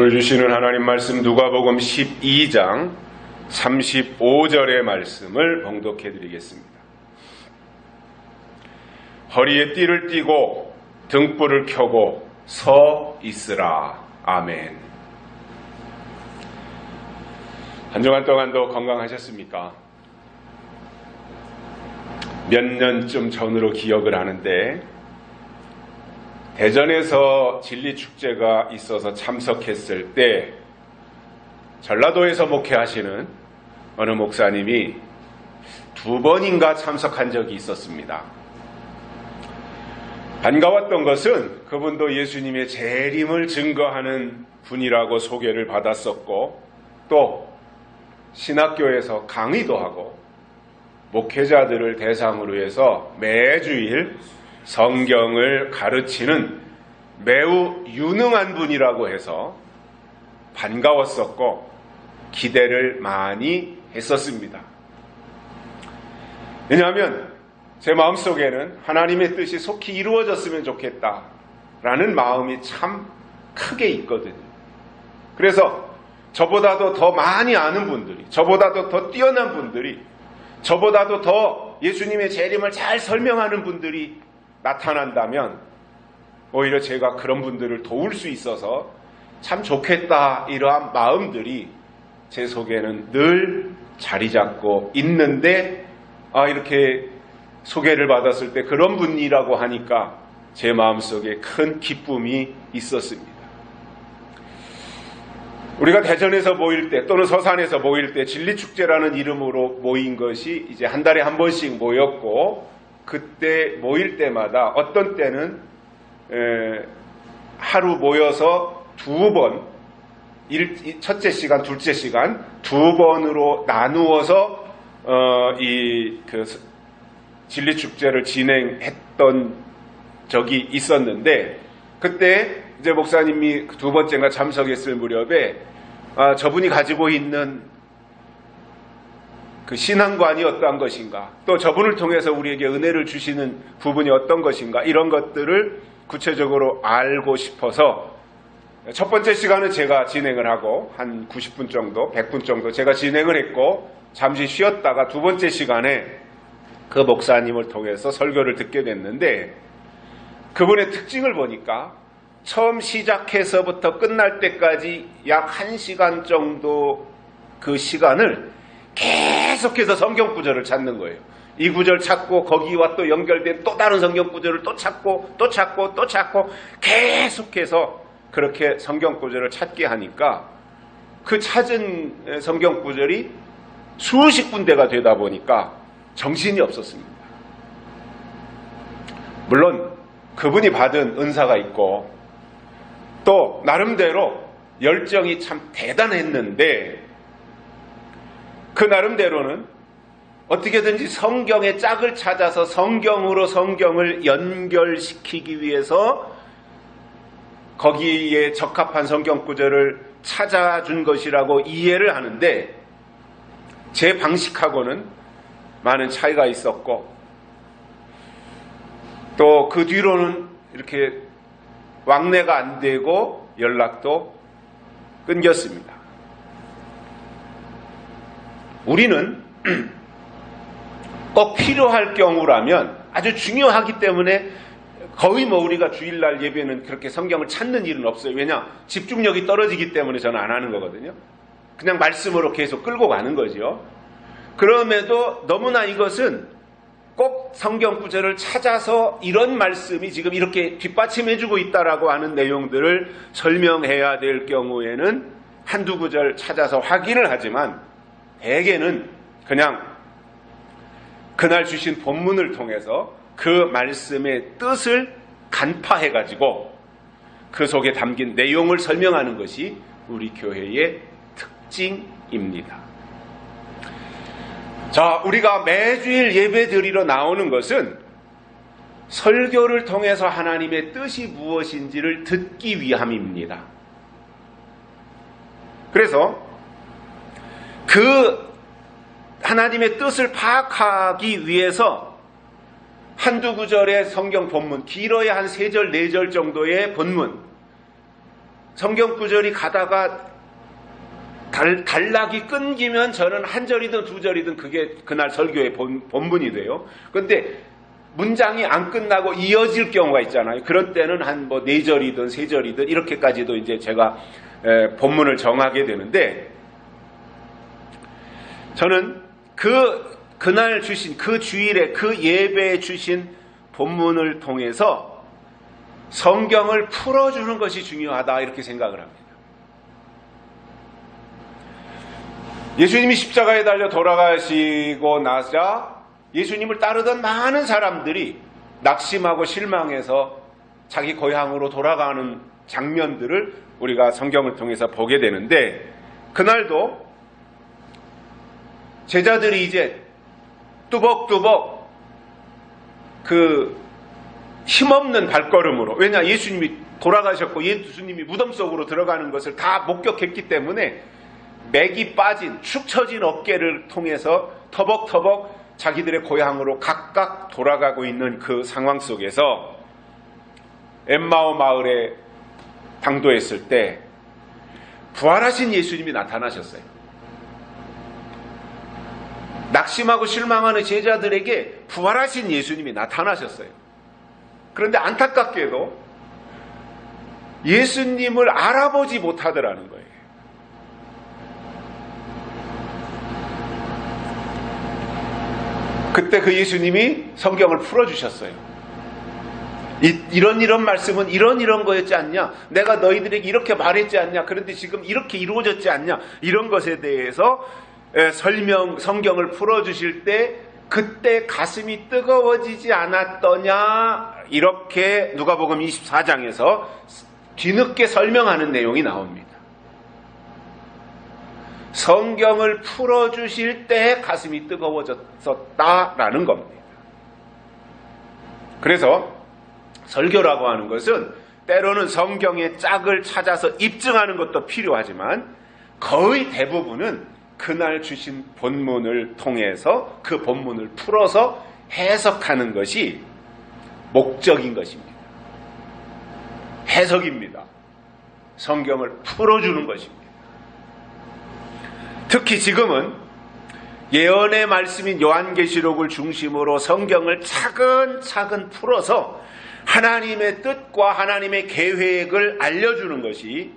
오늘 주시는 하나님 말씀 누가복음 12장 35절의 말씀을 봉독해 드리겠습니다. 허리에 띠를 띠고 등불을 켜고 서 있으라. 아멘. 한 주간 동안도 건강하셨습니까? 몇 년쯤 전으로 기억을 하는데 대전에서 진리축제가 있어서 참석했을 때 전라도에서 목회하시는 어느 목사님이 2번인가 참석한 적이 있었습니다. 반가웠던 것은 그분도 예수님의 재림을 증거하는 분이라고 소개를 받았었고, 또 신학교에서 강의도 하고 목회자들을 대상으로 해서 매주일 성경을 가르치는 매우 유능한 분이라고 해서 반가웠었고 기대를 많이 했었습니다. 왜냐하면 제 마음속에는 하나님의 뜻이 속히 이루어졌으면 좋겠다라는 마음이 참 크게 있거든요. 그래서 저보다도 더 많이 아는 분들이, 저보다도 더 뛰어난 분들이, 저보다도 더 예수님의 재림을 잘 설명하는 분들이 나타난다면 오히려 제가 그런 분들을 도울 수 있어서 참 좋겠다, 이러한 마음들이 제 속에는 늘 자리 잡고 있는데, 이렇게 소개를 받았을 때 그런 분이라고 하니까 제 마음속에 큰 기쁨이 있었습니다. 우리가 대전에서 모일 때 또는 서산에서 모일 때 진리축제라는 이름으로 모인 것이 이제 한 달에 한 번씩 모였고, 그때 모일 때마다 어떤 때는 하루 모여서 2번, 첫째 시간, 둘째 시간 2번으로 나누어서 진리축제를 진행했던 적이 있었는데, 그때 이제 목사님이 2번째가 참석했을 무렵에 저분이 가지고 있는 그 신앙관이 어떠한 것인가, 또 저분을 통해서 우리에게 은혜를 주시는 부분이 어떤 것인가, 이런 것들을 구체적으로 알고 싶어서 첫 번째 시간은 제가 진행을 하고 한 90분 정도, 100분 정도 제가 진행을 했고, 잠시 쉬었다가 두 번째 시간에 그 목사님을 통해서 설교를 듣게 됐는데, 그분의 특징을 보니까 처음 시작해서부터 끝날 때까지 약 1시간 정도 그 시간을 계속해서 성경 구절을 찾는 거예요. 이 구절 찾고 거기와 또 연결된 또 다른 성경 구절을 또 찾고 또 찾고 또 찾고 계속해서 그렇게 성경 구절을 찾게 하니까 그 찾은 성경 구절이 수십 군데가 되다 보니까 정신이 없었습니다. 물론 그분이 받은 은사가 있고 또 나름대로 열정이 참 대단했는데, 그 나름대로는 어떻게든지 성경의 짝을 찾아서 성경으로 성경을 연결시키기 위해서 거기에 적합한 성경 구절을 찾아준 것이라고 이해를 하는데, 제 방식하고는 많은 차이가 있었고, 또 그 뒤로는 이렇게 왕래가 안 되고 연락도 끊겼습니다. 우리는 꼭 필요할 경우라면, 아주 중요하기 때문에 거의 우리가 주일날 예배는 그렇게 성경을 찾는 일은 없어요. 왜냐? 집중력이 떨어지기 때문에 저는 안 하는 거거든요. 그냥 말씀으로 계속 끌고 가는 거죠. 그럼에도 너무나 이것은 꼭 성경 구절을 찾아서 이런 말씀이 지금 이렇게 뒷받침해주고 있다라고 하는 내용들을 설명해야 될 경우에는 한두 구절 찾아서 확인을 하지만, 대개는 그냥 그날 주신 본문을 통해서 그 말씀의 뜻을 간파해가지고 그 속에 담긴 내용을 설명하는 것이 우리 교회의 특징입니다. 자, 우리가 매주일 예배 드리러 나오는 것은 설교를 통해서 하나님의 뜻이 무엇인지를 듣기 위함입니다. 그래서 그 하나님의 뜻을 파악하기 위해서 한두 구절의 성경 본문, 길어야 한 3절, 4절 정도의 본문, 성경 구절이 가다가 단락이 끊기면 저는 한 절이든 두 절이든 그게 그날 설교의 본문이 돼요. 그런데 문장이 안 끝나고 이어질 경우가 있잖아요. 그런 때는 한 뭐 네 절이든 세 절이든 이렇게까지도 이제 제가 본문을 정하게 되는데, 저는 그날 주신 그 주일에 그 예배에 주신 본문을 통해서 성경을 풀어주는 것이 중요하다 이렇게 생각을 합니다. 예수님이 십자가에 달려 돌아가시고 나자 예수님을 따르던 많은 사람들이 낙심하고 실망해서 자기 고향으로 돌아가는 장면들을 우리가 성경을 통해서 보게 되는데, 그날도 제자들이 이제 뚜벅뚜벅 그 힘없는 발걸음으로, 왜냐 예수님이 돌아가셨고 예수님이 무덤 속으로 들어가는 것을 다 목격했기 때문에 맥이 빠진 축 처진 어깨를 통해서 터벅터벅 자기들의 고향으로 각각 돌아가고 있는 그 상황 속에서 엠마오 마을에 당도했을 때 부활하신 예수님이 나타나셨어요. 낙심하고 실망하는 제자들에게 부활하신 예수님이 나타나셨어요. 그런데 안타깝게도 예수님을 알아보지 못하더라는 거예요. 그때 그 예수님이 성경을 풀어주셨어요. 이런 말씀은 이런 거였지 않냐? 내가 너희들에게 이렇게 말했지 않냐? 그런데 지금 이렇게 이루어졌지 않냐? 이런 것에 대해서 성경을 풀어주실 때 그때 가슴이 뜨거워지지 않았더냐? 이렇게 누가복음 24장에서 뒤늦게 설명하는 내용이 나옵니다. 성경을 풀어주실 때 가슴이 뜨거워졌었다라는 겁니다. 그래서 설교라고 하는 것은 때로는 성경의 짝을 찾아서 입증하는 것도 필요하지만 거의 대부분은 그날 주신 본문을 통해서 그 본문을 풀어서 해석하는 것이 목적인 것입니다. 해석입니다. 성경을 풀어주는 것입니다. 특히 지금은 예언의 말씀인 요한계시록을 중심으로 성경을 차근차근 풀어서 하나님의 뜻과 하나님의 계획을 알려주는 것이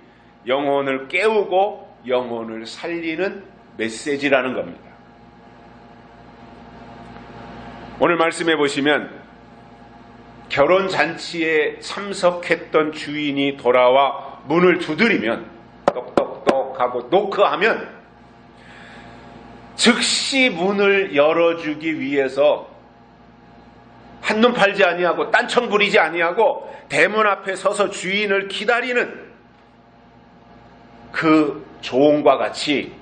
영혼을 깨우고 영혼을 살리는 메시지라는 겁니다. 오늘 말씀해 보시면 결혼잔치에 참석했던 주인이 돌아와 문을 두드리면 똑똑똑하고 노크하면 즉시 문을 열어주기 위해서 한눈 팔지 아니하고 딴청 부리지 아니하고 대문 앞에 서서 주인을 기다리는 그 조언과 같이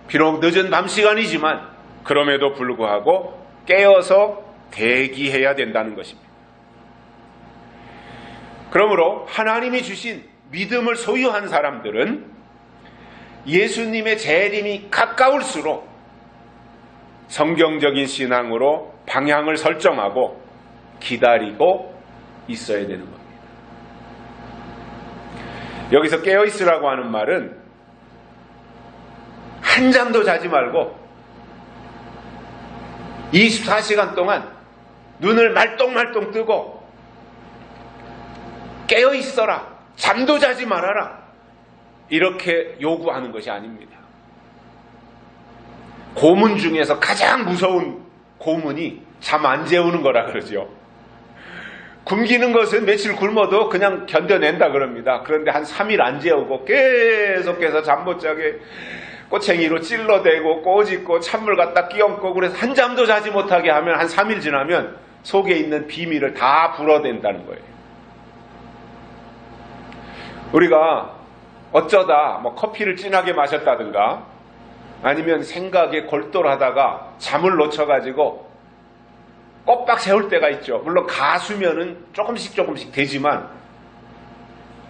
비록 늦은 밤 시간이지만 그럼에도 불구하고 깨어서 대기해야 된다는 것입니다. 그러므로 하나님이 주신 믿음을 소유한 사람들은 예수님의 재림이 가까울수록 성경적인 신앙으로 방향을 설정하고 기다리고 있어야 되는 겁니다. 여기서 깨어있으라고 하는 말은 한 잠도 자지 말고 24시간 동안 눈을 말똥말똥 뜨고 깨어있어라, 잠도 자지 말아라, 이렇게 요구하는 것이 아닙니다. 고문 중에서 가장 무서운 고문이 잠 안 재우는 거라 그러죠. 굶기는 것은 며칠 굶어도 그냥 견뎌낸다 그럽니다. 그런데 한 3일 안 재우고 계속해서 잠 못 자게 꼬챙이로 찔러대고 꼬집고 찬물 갖다 끼얹고 그래서 한 잠도 자지 못하게 하면 한 3일 지나면 속에 있는 비밀을 다 불어댄다는 거예요. 우리가 어쩌다 뭐 커피를 진하게 마셨다든가 아니면 생각에 골똘하다가 잠을 놓쳐가지고 꼬박 세울 때가 있죠. 물론 가수면은 조금씩 되지만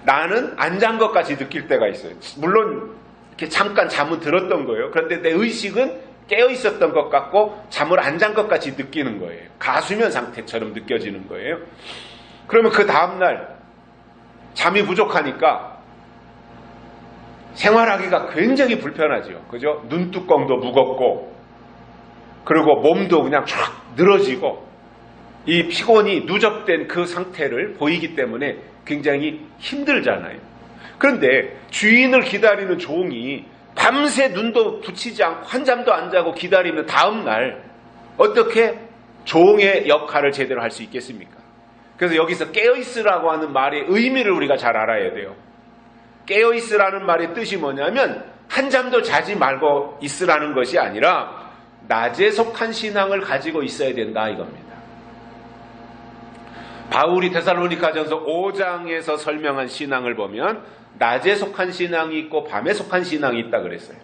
나는 안 잔 것 같이 느낄 때가 있어요. 물론 이렇게 잠깐 잠은 들었던 거예요. 그런데 내 의식은 깨어 있었던 것 같고 잠을 안 잔 것 같이 느끼는 거예요. 가수면 상태처럼 느껴지는 거예요. 그러면 그 다음날 잠이 부족하니까 생활하기가 굉장히 불편하죠. 그죠? 눈두꺼도 무겁고, 그리고 몸도 그냥 쫙 늘어지고, 이 피곤이 누적된 그 상태를 보이기 때문에 굉장히 힘들잖아요. 그런데 주인을 기다리는 종이 밤새 눈도 붙이지 않고 한잠도 안 자고 기다리면 다음날 어떻게 종의 역할을 제대로 할 수 있겠습니까? 그래서 여기서 깨어있으라고 하는 말의 의미를 우리가 잘 알아야 돼요. 깨어있으라는 말의 뜻이 뭐냐면 한잠도 자지 말고 있으라는 것이 아니라 낮에 속한 신앙을 가지고 있어야 된다 이겁니다. 바울이 데살로니가전서 5장에서 설명한 신앙을 보면 낮에 속한 신앙이 있고 밤에 속한 신앙이 있다 그랬어요.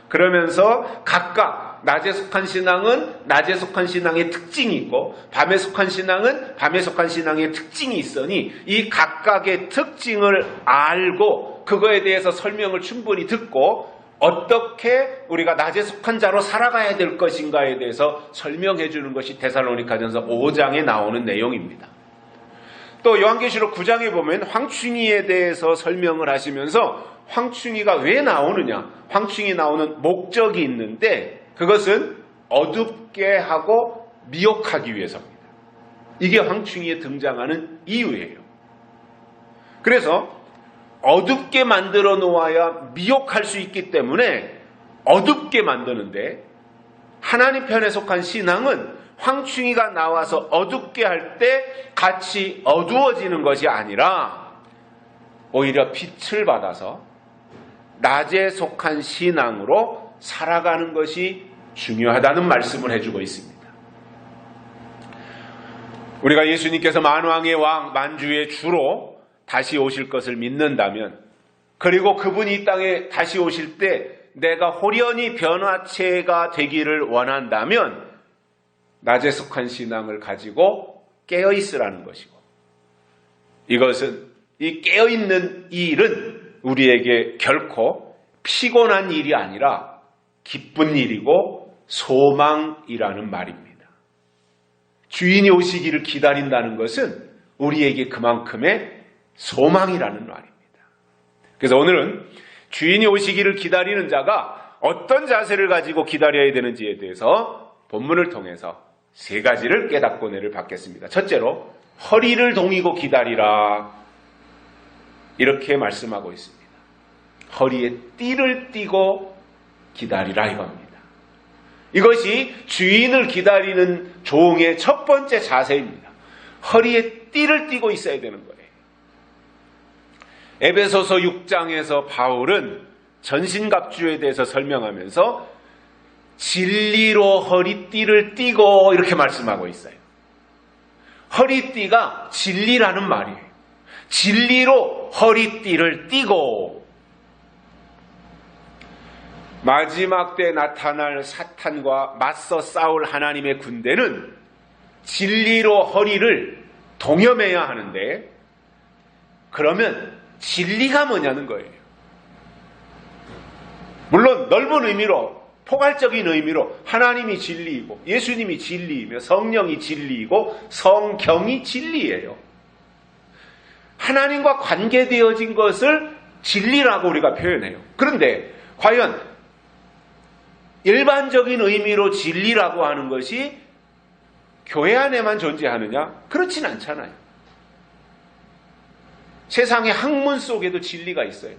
그러면서 각각 낮에 속한 신앙은 낮에 속한 신앙의 특징이 있고 밤에 속한 신앙은 밤에 속한 신앙의 특징이 있으니 이 각각의 특징을 알고 그거에 대해서 설명을 충분히 듣고 어떻게 우리가 낮에 속한 자로 살아가야 될 것인가에 대해서 설명해 주는 것이 데살로니가전서 5장에 나오는 내용입니다. 또 요한계시록 9장에 보면 황충이에 대해서 설명을 하시면서 황충이가 왜 나오느냐, 황충이 나오는 목적이 있는데 그것은 어둡게 하고 미혹하기 위해서입니다. 이게 황충이에 등장하는 이유예요. 그래서 어둡게 만들어 놓아야 미혹할 수 있기 때문에 어둡게 만드는데, 하나님 편에 속한 신앙은 황충이가 나와서 어둡게 할 때 같이 어두워지는 것이 아니라 오히려 빛을 받아서 낮에 속한 신앙으로 살아가는 것이 중요하다는 말씀을 해주고 있습니다. 우리가 예수님께서 만왕의 왕, 만주의 주로 다시 오실 것을 믿는다면, 그리고 그분이 이 땅에 다시 오실 때 내가 홀연히 변화체가 되기를 원한다면 낮에 속한 신앙을 가지고 깨어있으라는 것이고, 이것은 이 깨어있는 일은 우리에게 결코 피곤한 일이 아니라 기쁜 일이고 소망이라는 말입니다. 주인이 오시기를 기다린다는 것은 우리에게 그만큼의 소망이라는 말입니다. 그래서 오늘은 주인이 오시기를 기다리는 자가 어떤 자세를 가지고 기다려야 되는지에 대해서 본문을 통해서 세 가지를 깨닫고 은혜를 받겠습니다. 첫째로 허리를 동이고 기다리라, 이렇게 말씀하고 있습니다. 허리에 띠를 띠고 기다리라 이겁니다. 이것이 주인을 기다리는 종의 첫 번째 자세입니다. 허리에 띠를 띠고 있어야 되는 거예요. 에베소서 6장에서 바울은 전신갑주에 대해서 설명하면서 진리로 허리띠를 띠고 이렇게 말씀하고 있어요. 허리띠가 진리라는 말이에요. 진리로 허리띠를 띠고, 마지막 때 나타날 사탄과 맞서 싸울 하나님의 군대는 진리로 허리를 동여매야 하는데, 그러면 진리가 뭐냐는 거예요. 물론 넓은 의미로, 포괄적인 의미로 하나님이 진리이고 예수님이 진리이며 성령이 진리이고 성경이 진리예요. 하나님과 관계되어진 것을 진리라고 우리가 표현해요. 그런데 과연 일반적인 의미로 진리라고 하는 것이 교회 안에만 존재하느냐? 그렇진 않잖아요. 세상의 학문 속에도 진리가 있어요.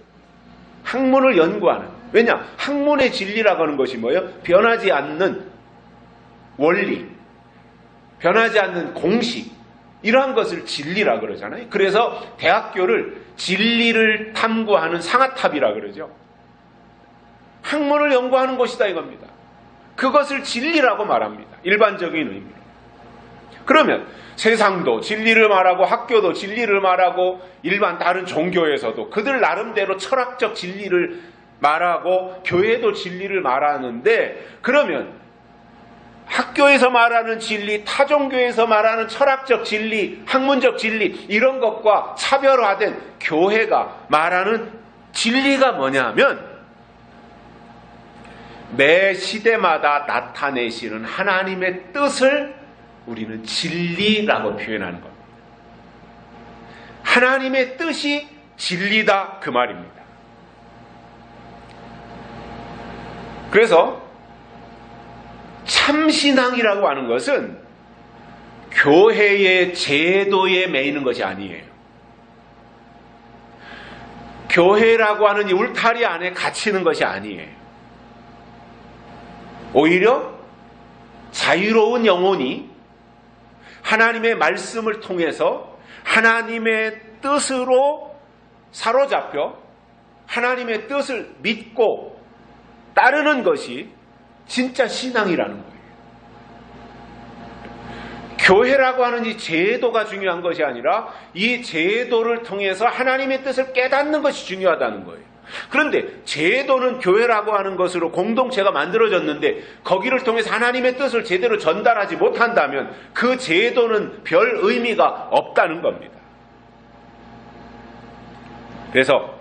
학문을 연구하는. 왜냐? 학문의 진리라고 하는 것이 뭐예요? 변하지 않는 원리, 변하지 않는 공식, 이러한 것을 진리라고 그러잖아요. 그래서 대학교를 진리를 탐구하는 상아탑이라고 그러죠. 학문을 연구하는 곳이다 이겁니다. 그것을 진리라고 말합니다. 일반적인 의미로. 그러면 세상도 진리를 말하고 학교도 진리를 말하고 일반 다른 종교에서도 그들 나름대로 철학적 진리를 말하고 교회도 진리를 말하는데, 그러면 학교에서 말하는 진리, 타종교에서 말하는 철학적 진리, 학문적 진리, 이런 것과 차별화된 교회가 말하는 진리가 뭐냐면 매 시대마다 나타내시는 하나님의 뜻을 우리는 진리라고 표현하는 겁니다. 하나님의 뜻이 진리다 그 말입니다. 그래서 참신앙이라고 하는 것은 교회의 제도에 매이는 것이 아니에요. 교회라고 하는 이 울타리 안에 갇히는 것이 아니에요. 오히려 자유로운 영혼이 하나님의 말씀을 통해서 하나님의 뜻으로 사로잡혀 하나님의 뜻을 믿고 따르는 것이 진짜 신앙이라는 거예요. 교회라고 하는 이 제도가 중요한 것이 아니라 이 제도를 통해서 하나님의 뜻을 깨닫는 것이 중요하다는 거예요. 그런데 제도는 교회라고 하는 것으로 공동체가 만들어졌는데 거기를 통해서 하나님의 뜻을 제대로 전달하지 못한다면 그 제도는 별 의미가 없다는 겁니다. 그래서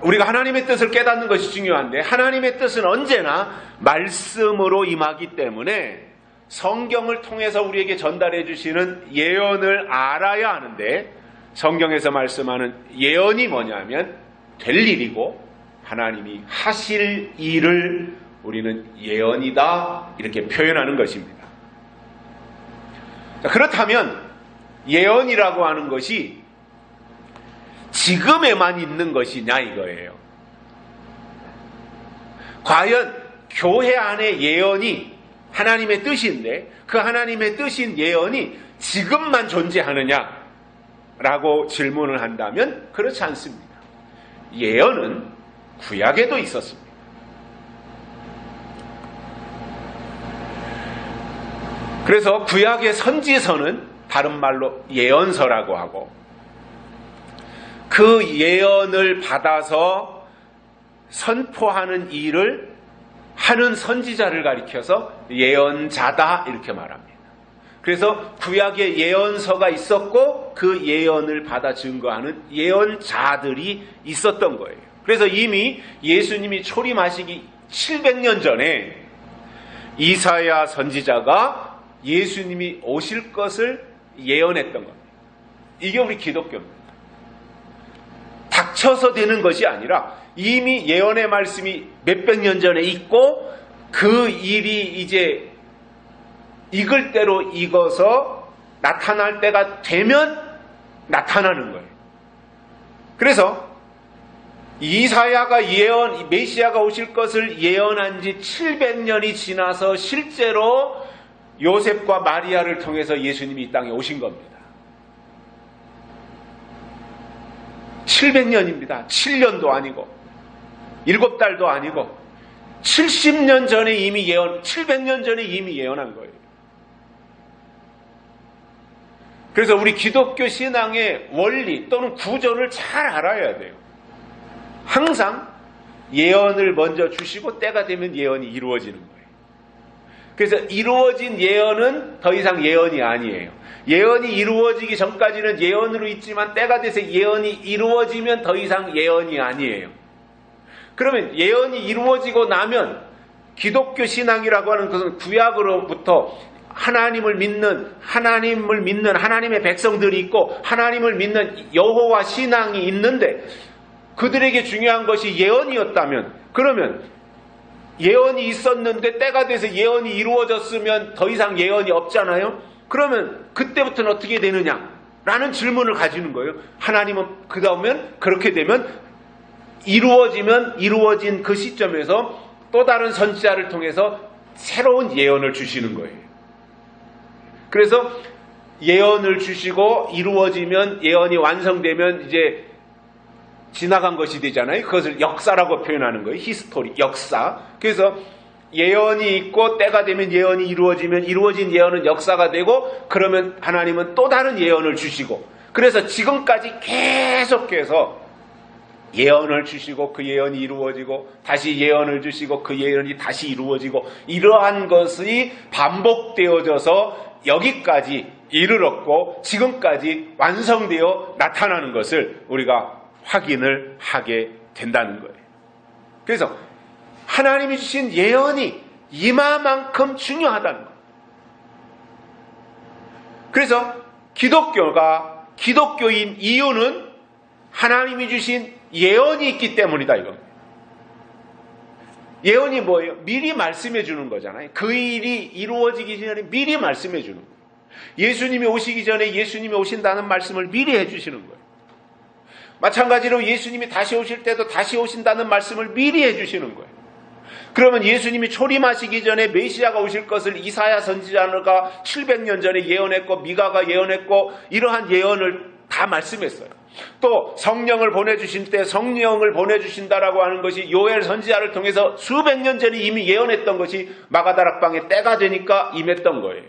우리가 하나님의 뜻을 깨닫는 것이 중요한데 하나님의 뜻은 언제나 말씀으로 임하기 때문에 성경을 통해서 우리에게 전달해 주시는 예언을 알아야 하는데 성경에서 말씀하는 예언이 뭐냐면 될 일이고 하나님이 하실 일을 우리는 예언이다 이렇게 표현하는 것입니다. 그렇다면 예언이라고 하는 것이 지금에만 있는 것이냐 이거예요. 과연 교회 안에 예언이 하나님의 뜻인데 그 하나님의 뜻인 예언이 지금만 존재하느냐라고 질문을 한다면 그렇지 않습니다. 예언은 구약에도 있었습니다. 그래서 구약의 선지서는 다른 말로 예언서라고 하고 그 예언을 받아서 선포하는 일을 하는 선지자를 가리켜서 예언자다 이렇게 말합니다. 그래서 구약에 예언서가 있었고 그 예언을 받아 증거하는 예언자들이 있었던 거예요. 그래서 이미 예수님이 초림하시기 700년 전에 이사야 선지자가 예수님이 오실 것을 예언했던 겁니다. 이게 우리 기독교입니다. 닥쳐서 되는 것이 아니라 이미 예언의 말씀이 몇백 년 전에 있고 그 일이 이제 익을 대로 익어서 나타날 때가 되면 나타나는 거예요. 그래서 이사야가 메시아가 오실 것을 예언한 지 700년이 지나서 실제로 요셉과 마리아를 통해서 예수님이 이 땅에 오신 겁니다. 700년입니다. 7년도 아니고 7달도 아니고 70년 전에 이미 700년 전에 이미 예언한 거예요. 그래서 우리 기독교 신앙의 원리 또는 구조를 잘 알아야 돼요. 항상 예언을 먼저 주시고 때가 되면 예언이 이루어지는 거예요. 그래서 이루어진 예언은 더 이상 예언이 아니에요. 예언이 이루어지기 전까지는 예언으로 있지만 때가 돼서 예언이 이루어지면 더 이상 예언이 아니에요. 그러면 예언이 이루어지고 나면 기독교 신앙이라고 하는 것은 구약으로부터 하나님을 믿는 하나님의 백성들이 있고 하나님을 믿는 여호와 신앙이 있는데 그들에게 중요한 것이 예언이었다면 그러면 예언이 있었는데 때가 돼서 예언이 이루어졌으면 더 이상 예언이 없잖아요. 그러면 그때부터는 어떻게 되느냐라는 질문을 가지는 거예요. 하나님은 그렇게 되면 이루어진 그 시점에서 또 다른 선지자를 통해서 새로운 예언을 주시는 거예요. 그래서 예언을 주시고 이루어지면 예언이 완성되면 이제 지나간 것이 되잖아요. 그것을 역사라고 표현하는 거예요. 히스토리, 역사. 그래서 예언이 있고 때가 되면 예언이 이루어지면 이루어진 예언은 역사가 되고 그러면 하나님은 또 다른 예언을 주시고 그래서 지금까지 계속해서 예언을 주시고 그 예언이 이루어지고 다시 예언을 주시고 그 예언이 다시 이루어지고 이러한 것이 반복되어져서 여기까지 이르렀고 지금까지 완성되어 나타나는 것을 우리가 확인을 하게 된다는 거예요. 그래서 하나님이 주신 예언이 이마만큼 중요하다는 거예요. 그래서 기독교가 기독교인 이유는 하나님이 주신 예언이 있기 때문이다 이겁니다. 예언이 뭐예요? 미리 말씀해 주는 거잖아요. 그 일이 이루어지기 전에 미리 말씀해 주는 거예요. 예수님이 오시기 전에 예수님이 오신다는 말씀을 미리 해주시는 거예요. 마찬가지로 예수님이 다시 오실 때도 다시 오신다는 말씀을 미리 해주시는 거예요. 그러면 예수님이 초림하시기 전에 메시아가 오실 것을 이사야 선지자가 700년 전에 예언했고 미가가 예언했고 이러한 예언을 다 말씀했어요. 또 성령을 보내주신 때 성령을 보내주신다라고 하는 것이 요엘 선지자를 통해서 수백 년 전에 이미 예언했던 것이 마가다락방의 때가 되니까 임했던 거예요.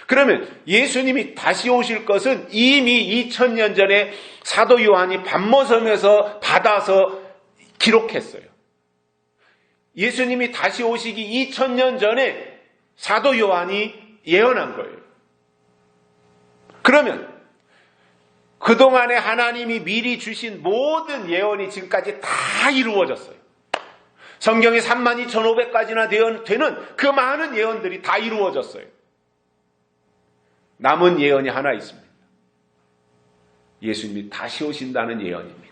그러면 예수님이 다시 오실 것은 이미 2000년 전에 사도 요한이 밤모섬에서 받아서 기록했어요. 예수님이 다시 오시기 2000년 전에 사도 요한이 예언한 거예요. 그러면 그동안에 하나님이 미리 주신 모든 예언이 지금까지 다 이루어졌어요. 성경에 32,500가지나 되는 그 많은 예언들이 다 이루어졌어요. 남은 예언이 하나 있습니다. 예수님이 다시 오신다는 예언입니다.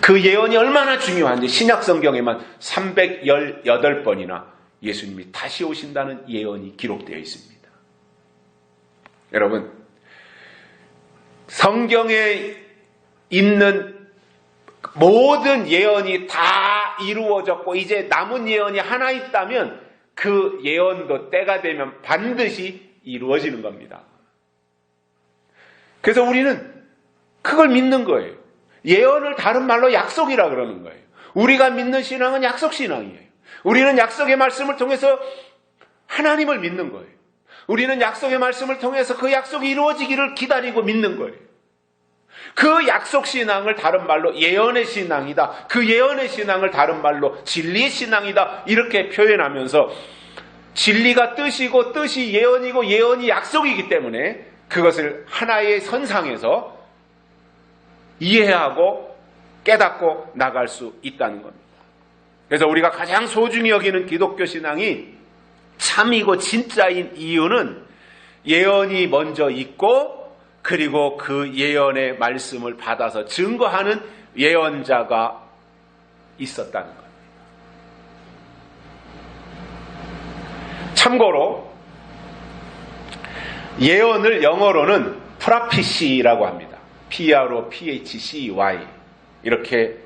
그 예언이 얼마나 중요한지 신약 성경에만 318번이나 예수님이 다시 오신다는 예언이 기록되어 있습니다. 여러분, 성경에 있는 모든 예언이 다 이루어졌고 이제 남은 예언이 하나 있다면 그 예언도 때가 되면 반드시 이루어지는 겁니다. 그래서 우리는 그걸 믿는 거예요. 예언을 다른 말로 약속이라 그러는 거예요. 우리가 믿는 신앙은 약속신앙이에요. 우리는 약속의 말씀을 통해서 하나님을 믿는 거예요. 우리는 약속의 말씀을 통해서 그 약속이 이루어지기를 기다리고 믿는 거예요. 그 약속신앙을 다른 말로 예언의 신앙이다. 그 예언의 신앙을 다른 말로 진리의 신앙이다. 이렇게 표현하면서 진리가 뜻이고 뜻이 예언이고 예언이 약속이기 때문에 그것을 하나의 선상에서 이해하고 깨닫고 나갈 수 있다는 겁니다. 그래서 우리가 가장 소중히 여기는 기독교 신앙이 참이고 진짜인 이유는 예언이 먼저 있고 그리고 그 예언의 말씀을 받아서 증거하는 예언자가 있었다는 겁니다. 참고로 예언을 영어로는 프라피시라고 합니다. P-R-O-P-H-C-Y 이렇게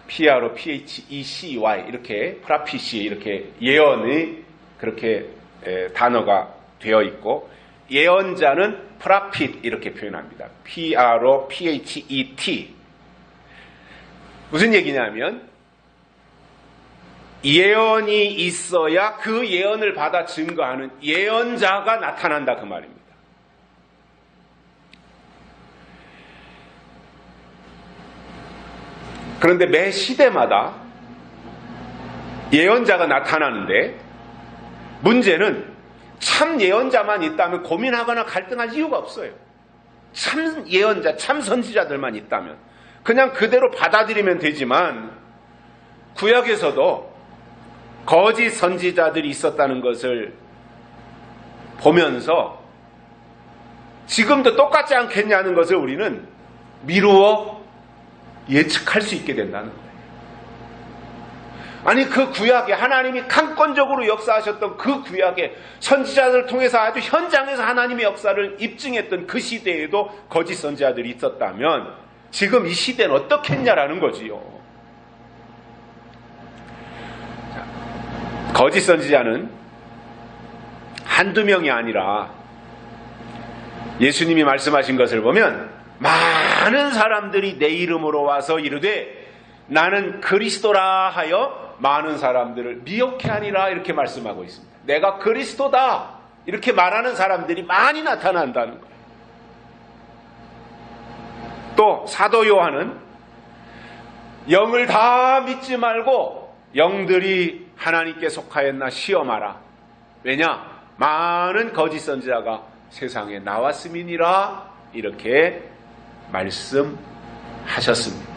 P-R-O-P-H-E-C-Y 이렇게 프라피시 이렇게 예언의 그렇게 단어가 되어 있고 예언자는 프라핏 이렇게 표현합니다. P-R-O-P-H-E-T 무슨 얘기냐면 예언이 있어야 그 예언을 받아 증거하는 예언자가 나타난다 그 말입니다. 그런데 매 시대마다 예언자가 나타나는데 문제는 참 예언자만 있다면 고민하거나 갈등할 이유가 없어요. 참 예언자, 참 선지자들만 있다면 그냥 그대로 받아들이면 되지만 구약에서도 거짓 선지자들이 있었다는 것을 보면서 지금도 똑같지 않겠냐는 것을 우리는 미루어 예측할 수 있게 된다는 거예요. 아니 그 구약에 하나님이 강권적으로 역사하셨던 그 구약에 선지자들을 통해서 아주 현장에서 하나님의 역사를 입증했던 그 시대에도 거짓 선지자들이 있었다면 지금 이 시대는 어떻겠냐라는 거지요. 거짓 선지자는 한두 명이 아니라 예수님이 말씀하신 것을 보면 많은 사람들이 내 이름으로 와서 이르되 나는 그리스도라 하여 많은 사람들을 미혹해 하니라 이렇게 말씀하고 있습니다. 내가 그리스도다 이렇게 말하는 사람들이 많이 나타난다는 거예요. 또 사도 요한은 영을 다 믿지 말고 영들이 하나님께 속하였나 시험하라. 왜냐? 많은 거짓 선지자가 세상에 나왔음이니라 이렇게 말씀하셨습니다.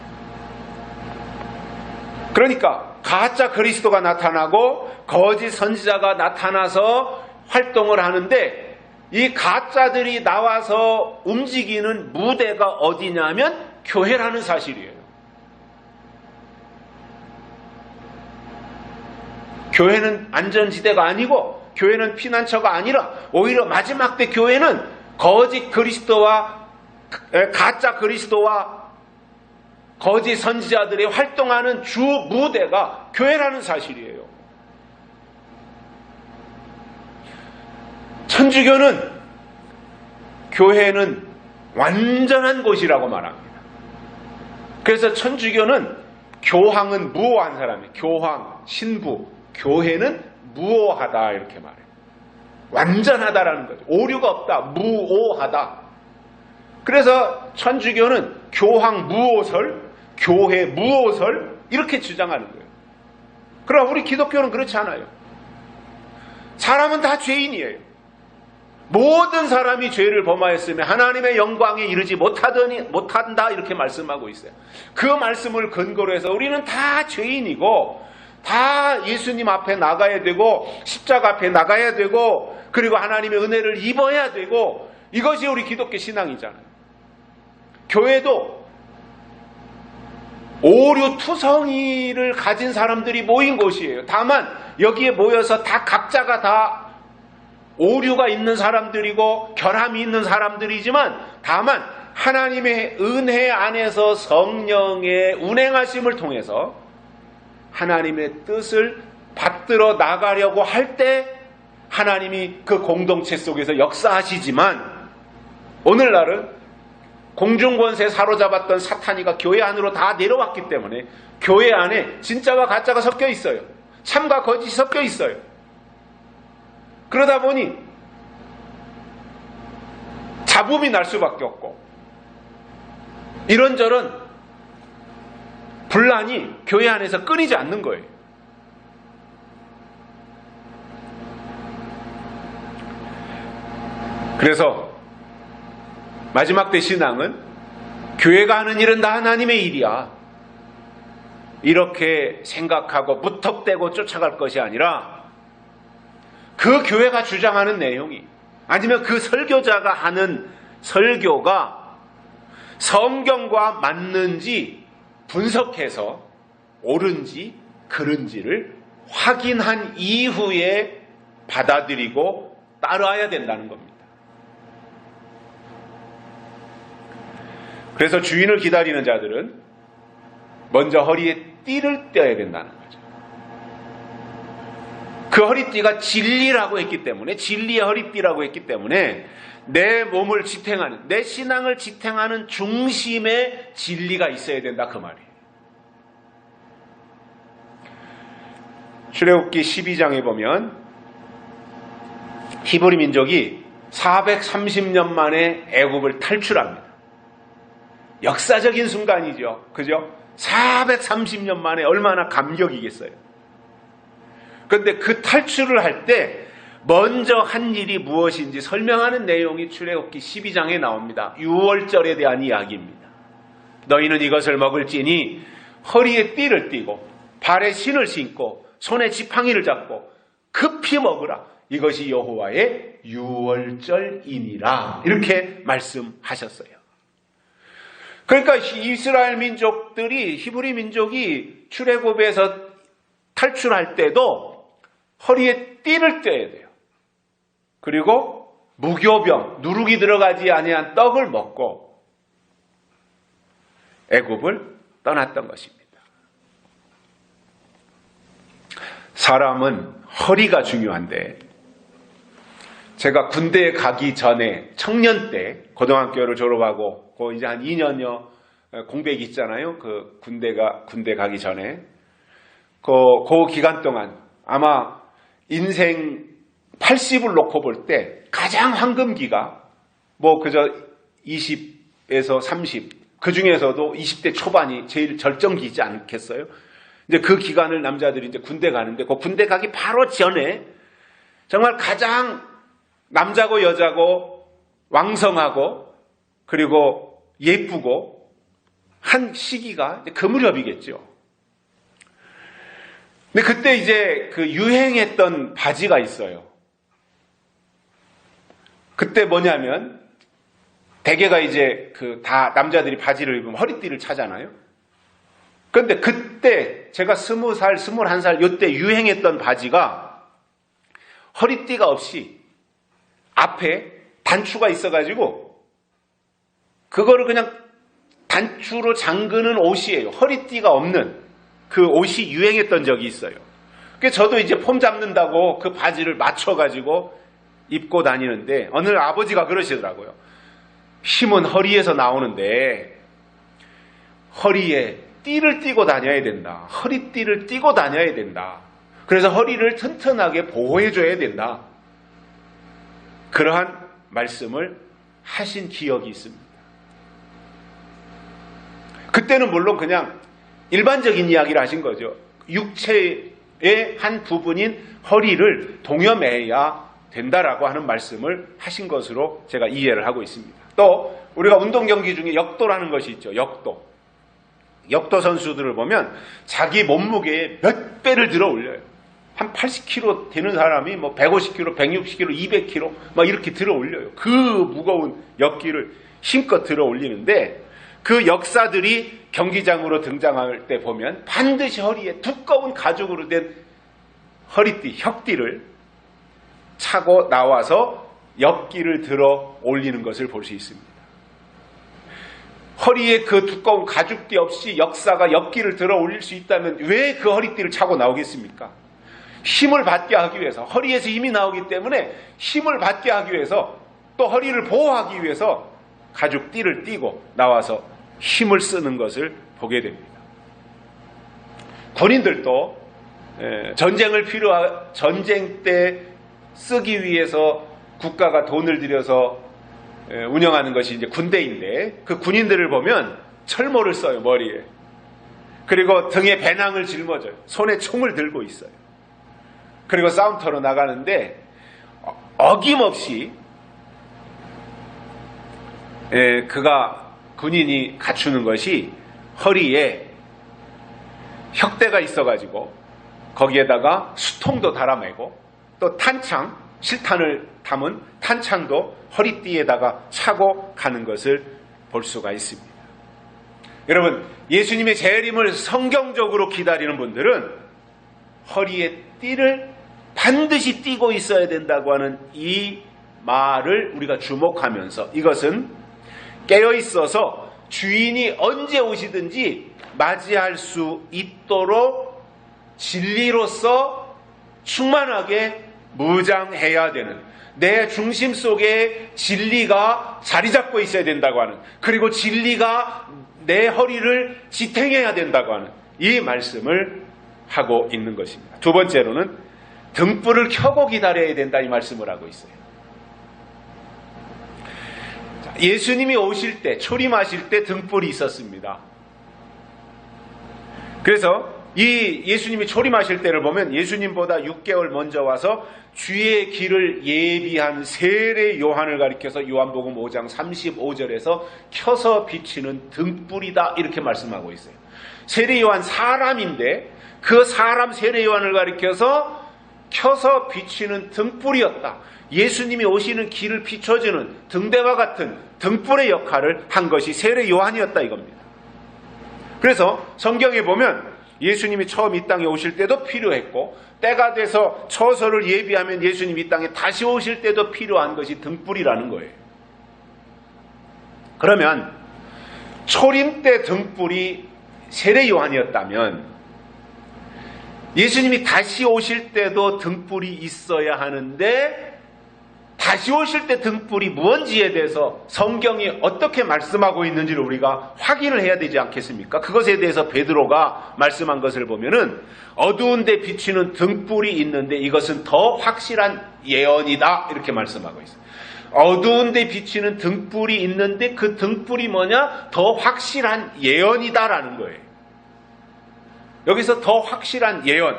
그러니까 가짜 그리스도가 나타나고 거짓 선지자가 나타나서 활동을 하는데 이 가짜들이 나와서 움직이는 무대가 어디냐면 교회라는 사실이에요. 교회는 안전지대가 아니고 교회는 피난처가 아니라 오히려 마지막 때 교회는 거짓 그리스도와 가짜 그리스도와 거짓 선지자들이 활동하는 주 무대가 교회라는 사실이에요. 천주교는 교회는 완전한 곳이라고 말합니다. 그래서 천주교는 교황은 무오한 사람이에요. 교황, 신부, 교회는 무오하다 이렇게 말해요. 완전하다라는 거죠. 오류가 없다. 무오하다. 그래서 천주교는 교황 무오설, 교회 무오설 이렇게 주장하는 거예요. 그러나 우리 기독교는 그렇지 않아요. 사람은 다 죄인이에요. 모든 사람이 죄를 범하였으며 하나님의 영광에 이르지 못한다 이렇게 말씀하고 있어요. 그 말씀을 근거로 해서 우리는 다 죄인이고 다 예수님 앞에 나가야 되고 십자가 앞에 나가야 되고 그리고 하나님의 은혜를 입어야 되고 이것이 우리 기독교 신앙이잖아요. 교회도 오류투성이를 가진 사람들이 모인 곳이에요. 다만 여기에 모여서 다 각자가 다 오류가 있는 사람들이고 결함이 있는 사람들이지만 다만 하나님의 은혜 안에서 성령의 운행하심을 통해서 하나님의 뜻을 받들어 나가려고 할 때 하나님이 그 공동체 속에서 역사하시지만 오늘날은 공중권세 사로잡았던 사탄이가 교회 안으로 다 내려왔기 때문에 교회 안에 진짜와 가짜가 섞여 있어요. 참과 거짓이 섞여 있어요. 그러다 보니 잡음이 날 수밖에 없고 이런저런 분란이 교회 안에서 끊이지 않는 거예요. 그래서 마지막 때 신앙은 교회가 하는 일은 다 하나님의 일이야. 이렇게 생각하고 무턱대고 쫓아갈 것이 아니라 그 교회가 주장하는 내용이 아니면 그 설교자가 하는 설교가 성경과 맞는지 분석해서 옳은지 그른지를 확인한 이후에 받아들이고 따라야 된다는 겁니다. 그래서 주인을 기다리는 자들은 먼저 허리에 띠를 떼어야 된다는 거죠. 그 허리띠가 진리라고 했기 때문에 진리의 허리띠라고 했기 때문에 내 몸을 지탱하는 내 신앙을 지탱하는 중심에 진리가 있어야 된다 그 말이에요. 출애굽기 12장에 보면 히브리 민족이 430년 만에 애굽을 탈출합니다. 역사적인 순간이죠. 그죠? 430년 만에 얼마나 감격이겠어요. 그런데 그 탈출을 할 때 먼저 한 일이 무엇인지 설명하는 내용이 출애굽기 12장에 나옵니다. 유월절에 대한 이야기입니다. 너희는 이것을 먹을지니 허리에 띠를 띠고 발에 신을 신고 손에 지팡이를 잡고 급히 먹으라. 이것이 여호와의 유월절이니라. 이렇게 말씀하셨어요. 그러니까 이스라엘 민족들이 히브리 민족이 출애굽에서 탈출할 때도 허리에 띠를 떼야 돼요. 그리고 무교병, 누룩이 들어가지 아니한 떡을 먹고 애굽을 떠났던 것입니다. 사람은 허리가 중요한데 제가 군대에 가기 전에 청년 때 고등학교를 졸업하고 이제 한 2년여 공백이 있잖아요. 그 군대 가기 전에 그 기간 동안 아마 인생 80을 놓고 볼 때 가장 황금기가 뭐 그저 20에서 30, 그 중에서도 20대 초반이 제일 절정기이지 않겠어요? 이제 그 기간을 남자들이 이제 군대 가는데 그 군대 가기 바로 전에 정말 가장 남자고 여자고 왕성하고 그리고 예쁘고 한 시기가 그 무렵이겠죠. 근데 그때 이제 그 유행했던 바지가 있어요. 그때 뭐냐면 대개가 이제 다 남자들이 바지를 입으면 허리띠를 차잖아요. 그런데 그때 제가 20살, 21살 이때 유행했던 바지가 허리띠가 없이 앞에 단추가 있어가지고 그거를 그냥 단추로 잠그는 옷이에요. 허리띠가 없는 그 옷이 유행했던 적이 있어요. 그래서 저도 이제 폼 잡는다고 그 바지를 맞춰가지고 입고 다니는데 어느 날 아버지가 그러시더라고요. 힘은 허리에서 나오는데 허리에 띠를 띠고 다녀야 된다. 허리띠를 띠고 다녀야 된다. 그래서 허리를 튼튼하게 보호해줘야 된다. 그러한 말씀을 하신 기억이 있습니다. 그때는 물론 그냥 일반적인 이야기를 하신 거죠. 육체의 한 부분인 허리를 동여매야 된다라고 하는 말씀을 하신 것으로 제가 이해를 하고 있습니다. 또 우리가 운동 경기 중에 역도라는 것이 있죠. 역도 선수들을 보면 자기 몸무게의 몇 배를 들어 올려요. 한 80kg 되는 사람이 뭐 150kg, 160kg, 200kg 막 이렇게 들어 올려요. 그 무거운 역기를 힘껏 들어 올리는데 그 역사들이 경기장으로 등장할 때 보면 반드시 허리에 두꺼운 가죽으로 된 허리띠, 혁띠를 차고 나와서 역기를 들어 올리는 것을 볼 수 있습니다. 허리에 그 두꺼운 가죽띠 없이 역사가 역기를 들어 올릴 수 있다면 왜 그 허리띠를 차고 나오겠습니까? 힘을 받게 하기 위해서, 허리에서 힘이 나오기 때문에 힘을 받게 하기 위해서, 또 허리를 보호하기 위해서 가죽띠를 띠고 나와서 힘을 쓰는 것을 보게 됩니다. 군인들도 전쟁 때 쓰기 위해서 국가가 돈을 들여서 운영하는 것이 이제 군대인데 그 군인들을 보면 철모를 써요, 머리에. 그리고 등에 배낭을 짊어져요. 손에 총을 들고 있어요. 그리고 싸움터로 나가는데 어김없이 군인이 갖추는 것이 허리에 혁대가 있어가지고 거기에다가 수통도 달아매고 또 탄창, 실탄을 담은 탄창도 허리띠에다가 차고 가는 것을 볼 수가 있습니다. 여러분, 예수님의 재림을 성경적으로 기다리는 분들은 허리에 띠를 반드시 띠고 있어야 된다고 하는 이 말을 우리가 주목하면서 이것은 깨어있어서 주인이 언제 오시든지 맞이할 수 있도록 진리로서 충만하게 무장해야 되는, 내 중심 속에 진리가 자리 잡고 있어야 된다고 하는, 그리고 진리가 내 허리를 지탱해야 된다고 하는 이 말씀을 하고 있는 것입니다. 두 번째로는 등불을 켜고 기다려야 된다, 이 말씀을 하고 있어요. 예수님이 오실 때, 초림하실 때 등불이 있었습니다. 그래서 이 예수님이 초림하실 때를 보면 예수님보다 6개월 먼저 와서 주의 길을 예비한 세례 요한을 가리켜서 요한복음 5장 35절에서 켜서 비치는 등불이다, 이렇게 말씀하고 있어요. 세례 요한 사람인데 그 사람 세례 요한을 가리켜서 켜서 비치는 등불이었다. 예수님이 오시는 길을 비춰주는 등대와 같은 등불의 역할을 한 것이 세례 요한이었다, 이겁니다. 그래서 성경에 보면 예수님이 처음 이 땅에 오실 때도 필요했고, 때가 돼서 처소를 예비하면 예수님이 이 땅에 다시 오실 때도 필요한 것이 등불이라는 거예요. 그러면 초림 때 등불이 세례 요한이었다면 예수님이 다시 오실 때도 등불이 있어야 하는데, 다시 오실 때 등불이 무언지에 대해서 성경이 어떻게 말씀하고 있는지를 우리가 확인을 해야 되지 않겠습니까? 그것에 대해서 베드로가 말씀한 것을 보면은 어두운 데 비치는 등불이 있는데 이것은 더 확실한 예언이다, 이렇게 말씀하고 있어요. 어두운 데 비치는 등불이 있는데 그 등불이 뭐냐? 더 확실한 예언이다라는 거예요. 여기서 더 확실한 예언,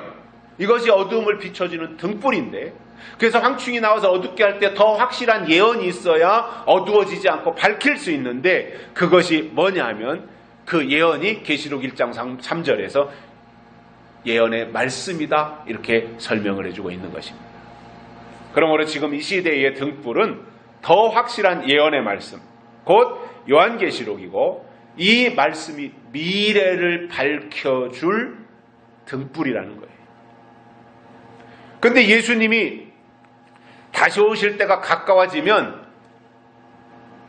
이것이 어두움을 비춰주는 등불인데, 그래서 황충이 나와서 어둡게 할 때 더 확실한 예언이 있어야 어두워지지 않고 밝힐 수 있는데, 그것이 뭐냐 하면 그 예언이 계시록 1장 3절에서 예언의 말씀이다, 이렇게 설명을 해주고 있는 것입니다. 그러므로 지금 이 시대의 등불은 더 확실한 예언의 말씀, 곧 요한계시록이고, 이 말씀이 미래를 밝혀줄 등불이라는 거예요. 근데 예수님이 다시 오실 때가 가까워지면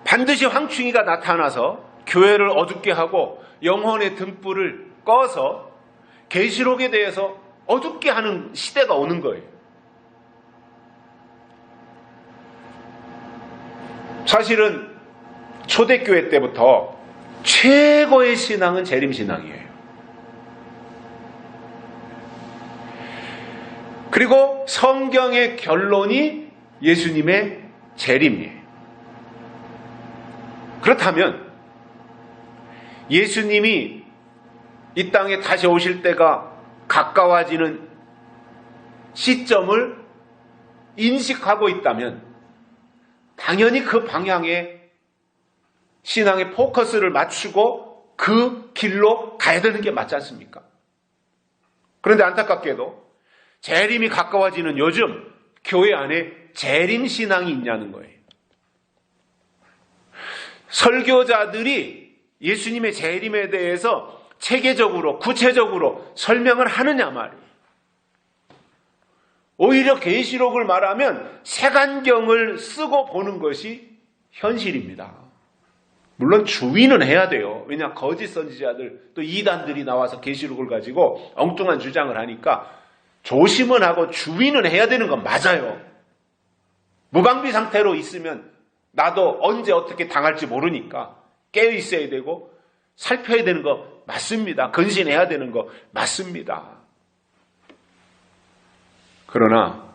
반드시 황충이가 나타나서 교회를 어둡게 하고 영혼의 등불을 꺼서 계시록에 대해서 어둡게 하는 시대가 오는 거예요. 사실은 초대교회 때부터 최고의 신앙은 재림신앙이에요. 그리고 성경의 결론이 예수님의 재림이에요. 그렇다면 예수님이 이 땅에 다시 오실 때가 가까워지는 시점을 인식하고 있다면 당연히 그 방향에 신앙의 포커스를 맞추고 그 길로 가야 되는 게 맞지 않습니까? 그런데 안타깝게도 재림이 가까워지는 요즘 교회 안에 재림 신앙이 있냐는 거예요. 설교자들이 예수님의 재림에 대해서 체계적으로 구체적으로 설명을 하느냐 말이에요. 오히려 계시록을 말하면 색안경을 쓰고 보는 것이 현실입니다. 물론 주의는 해야 돼요. 왜냐 거짓 선지자들 또 이단들이 나와서 계시록을 가지고 엉뚱한 주장을 하니까 조심은 하고 주의는 해야 되는 건 맞아요. 무방비 상태로 있으면 나도 언제 어떻게 당할지 모르니까 깨어 있어야 되고 살펴야 되는 거 맞습니다. 근신해야 되는 거 맞습니다. 그러나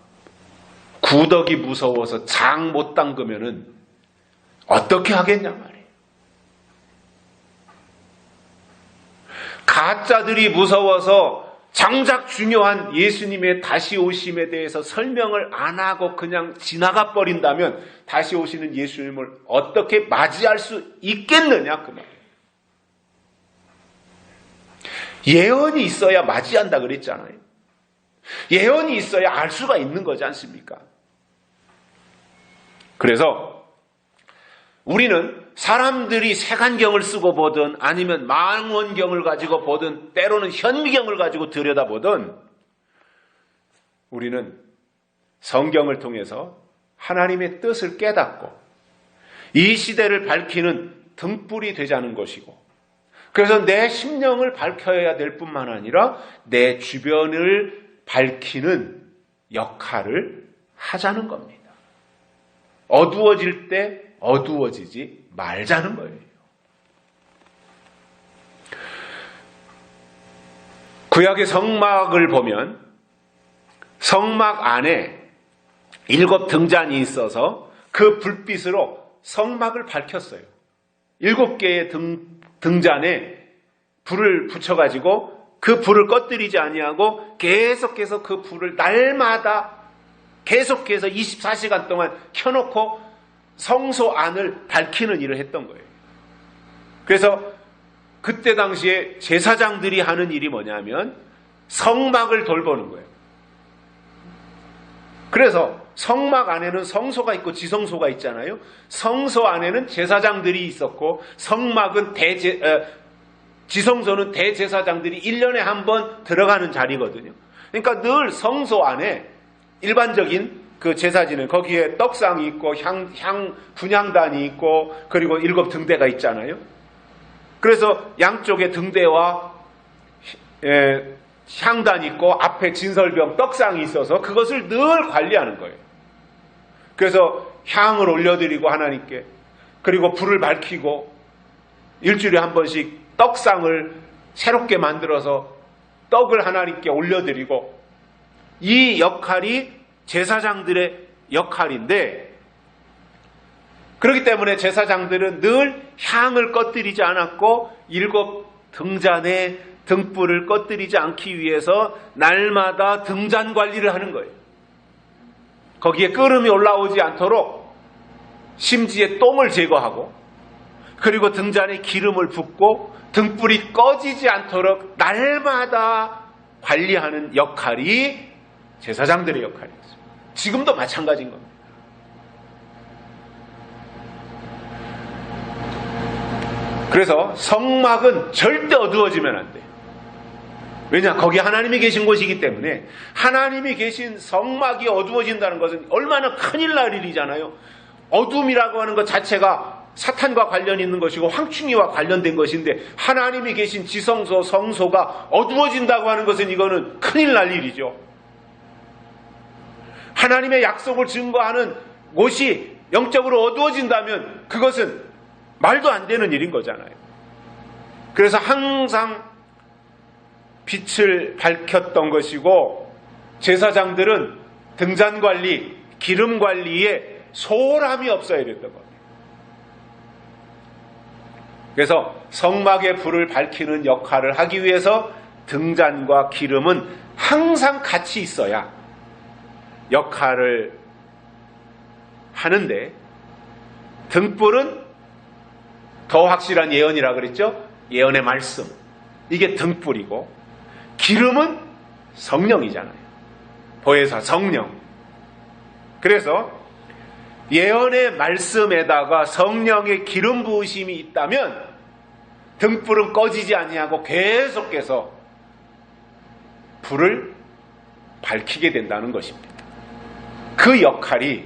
구덕이 무서워서 장 못 담그면은 어떻게 하겠냐 말이에요. 가짜들이 무서워서 정작 중요한 예수님의 다시 오심에 대해서 설명을 안 하고 그냥 지나가 버린다면 다시 오시는 예수님을 어떻게 맞이할 수 있겠느냐 그 말이에요. 예언이 있어야 맞이한다 그랬잖아요. 예언이 있어야 알 수가 있는 거지 않습니까? 그래서 우리는 사람들이 색안경을 쓰고 보든 아니면 망원경을 가지고 보든 때로는 현미경을 가지고 들여다보든 우리는 성경을 통해서 하나님의 뜻을 깨닫고 이 시대를 밝히는 등불이 되자는 것이고, 그래서 내 심령을 밝혀야 될 뿐만 아니라 내 주변을 밝히는 역할을 하자는 겁니다. 어두워질 때 어두워지지 말자는 거예요. 구약의 성막을 보면 성막 안에 7 등잔이 있어서 그 불빛으로 성막을 밝혔어요. 7개의 등잔에 불을 붙여가지고 그 불을 꺼뜨리지 아니하고 계속해서 그 불을 날마다 계속해서 24시간 동안 켜놓고 성소 안을 밝히는 일을 했던 거예요. 그래서 그때 당시에 제사장들이 하는 일이 뭐냐면 성막을 돌보는 거예요. 그래서 성막 안에는 성소가 있고 지성소가 있잖아요. 성소 안에는 제사장들이 있었고 성막은 지성소는 대제사장들이 1년에 한 번 들어가는 자리거든요. 그러니까 늘 성소 안에 일반적인 그 제사지는 거기에 떡상이 있고 분향단이 있고 그리고 7 등대가 있잖아요. 그래서 양쪽에 등대와 향단이 있고 앞에 진설병 떡상이 있어서 그것을 늘 관리하는 거예요. 그래서 향을 올려드리고 하나님께, 그리고 불을 밝히고 일주일에 한 번씩 떡상을 새롭게 만들어서 떡을 하나님께 올려드리고, 이 역할이 제사장들의 역할인데, 그렇기 때문에 제사장들은 늘 향을 꺼뜨리지 않았고 7 등잔에 등불을 꺼뜨리지 않기 위해서 날마다 등잔 관리를 하는 거예요. 거기에 끓음이 올라오지 않도록 심지에 똥을 제거하고, 그리고 등잔에 기름을 붓고 등불이 꺼지지 않도록 날마다 관리하는 역할이 제사장들의 역할이었습니다. 지금도 마찬가지인 겁니다. 그래서 성막은 절대 어두워지면 안 돼. 왜냐? 거기 하나님이 계신 곳이기 때문에 하나님이 계신 성막이 어두워진다는 것은 얼마나 큰일 날 일이잖아요. 어둠이라고 하는 것 자체가 사탄과 관련 있는 것이고 황충이와 관련된 것인데 하나님이 계신 지성소, 성소가 어두워진다고 하는 것은 이거는 큰일 날 일이죠. 하나님의 약속을 증거하는 곳이 영적으로 어두워진다면 그것은 말도 안 되는 일인 거잖아요. 그래서 항상 빛을 밝혔던 것이고 제사장들은 등잔관리, 기름관리에 소홀함이 없어야 됐던 겁니다. 그래서 성막의 불을 밝히는 역할을 하기 위해서 등잔과 기름은 항상 같이 있어야 역할을 하는데 등불은 더 확실한 예언이라 그랬죠? 예언의 말씀. 이게 등불이고 기름은 성령이잖아요. 보혜사 성령. 그래서 예언의 말씀에다가 성령의 기름 부으심이 있다면 등불은 꺼지지 아니하고 계속해서 불을 밝히게 된다는 것입니다. 그 역할이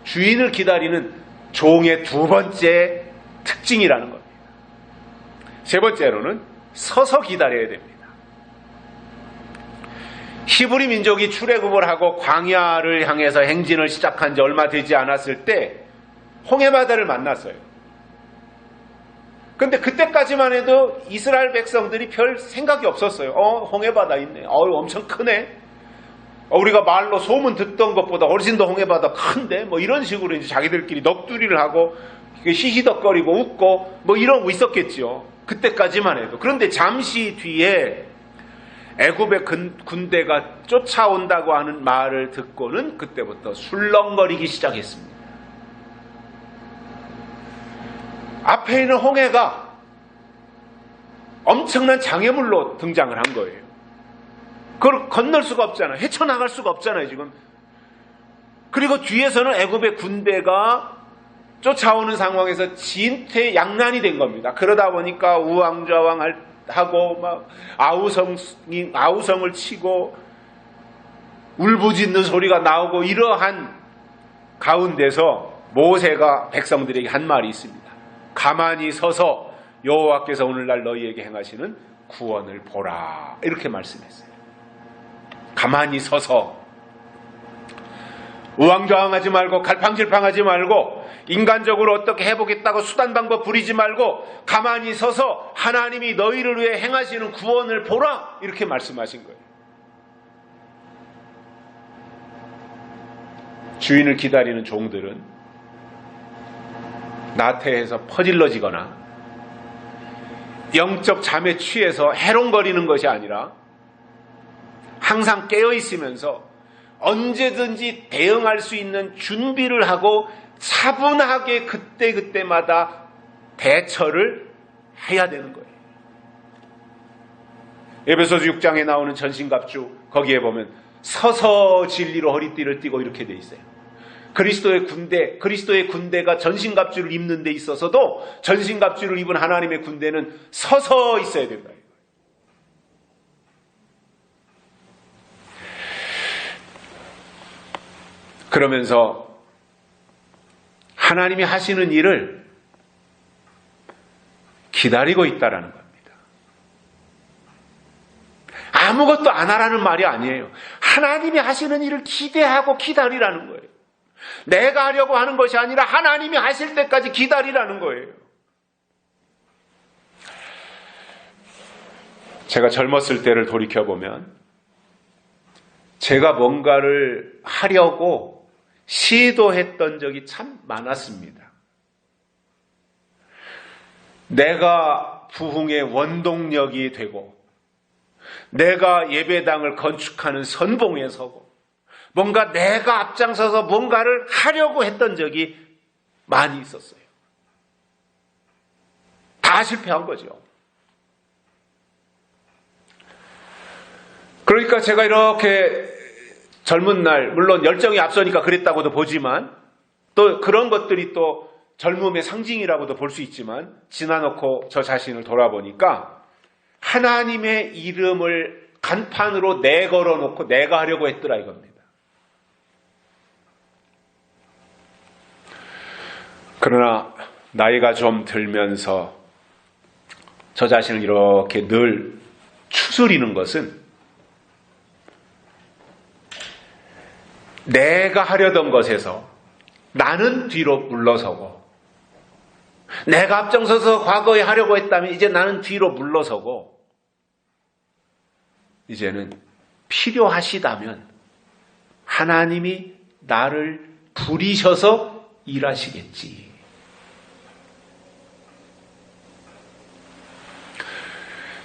주인을 기다리는 종의 두 번째 특징이라는 겁니다. 세 번째로는 서서 기다려야 됩니다. 히브리 민족이 출애굽을 하고 광야를 향해서 행진을 시작한 지 얼마 되지 않았을 때 홍해바다를 만났어요. 근데 그때까지만 해도 이스라엘 백성들이 별 생각이 없었어요. 홍해바다 있네. 엄청 크네. 우리가 말로 소문 듣던 것보다 훨씬 더 홍해바다 큰데? 뭐 이런 식으로 이제 자기들끼리 넋두리를 하고 히히덕거리고 웃고 뭐 이러고 있었겠죠. 그때까지만 해도. 그런데 잠시 뒤에 애굽의 군대가 쫓아온다고 하는 말을 듣고는 그때부터 술렁거리기 시작했습니다. 앞에 있는 홍해가 엄청난 장애물로 등장을 한 거예요. 그걸 건널 수가 없잖아요. 헤쳐나갈 수가 없잖아요, 지금. 그리고 뒤에서는 애굽의 군대가 쫓아오는 상황에서 진퇴양난이 된 겁니다. 그러다 보니까 우왕좌왕하고 막 아우성을 치고 울부짖는 소리가 나오고 이러한 가운데서 모세가 백성들에게 한 말이 있습니다. 가만히 서서 여호와께서 오늘날 너희에게 행하시는 구원을 보라. 이렇게 말씀했어요. 가만히 서서 우왕좌왕하지 말고 갈팡질팡하지 말고 인간적으로 어떻게 해보겠다고 수단 방법 부리지 말고 가만히 서서 하나님이 너희를 위해 행하시는 구원을 보라. 이렇게 말씀하신 거예요. 주인을 기다리는 종들은 나태해서 퍼질러지거나 영적 잠에 취해서 해롱거리는 것이 아니라 항상 깨어있으면서 언제든지 대응할 수 있는 준비를 하고 차분하게 그때그때마다 대처를 해야 되는 거예요. 에베소서 6장에 나오는 전신갑주 거기에 보면 서서 진리로 허리띠를 띠고 이렇게 돼 있어요. 그리스도의 군대가 전신갑주를 입는 데 있어서도 전신갑주를 입은 하나님의 군대는 서서 있어야 된다. 그러면서 하나님이 하시는 일을 기다리고 있다라는 겁니다. 아무것도 안 하라는 말이 아니에요. 하나님이 하시는 일을 기대하고 기다리라는 거예요. 내가 하려고 하는 것이 아니라 하나님이 하실 때까지 기다리라는 거예요. 제가 젊었을 때를 돌이켜보면 제가 뭔가를 하려고 시도했던 적이 참 많았습니다. 내가 부흥의 원동력이 되고 내가 예배당을 건축하는 선봉에 서고 뭔가 내가 앞장서서 뭔가를 하려고 했던 적이 많이 있었어요. 다 실패한 거죠. 그러니까 제가 이렇게 젊은 날, 물론 열정이 앞서니까 그랬다고도 보지만 또 그런 것들이 또 젊음의 상징이라고도 볼 수 있지만 지나놓고 저 자신을 돌아보니까 하나님의 이름을 간판으로 내걸어 놓고 내가 하려고 했더라 이겁니다. 그러나 나이가 좀 들면서 저 자신을 이렇게 늘 추스리는 것은 내가 하려던 것에서 나는 뒤로 물러서고, 내가 앞장서서 과거에 하려고 했다면 이제 나는 뒤로 물러서고, 이제는 필요하시다면 하나님이 나를 부리셔서 일하시겠지.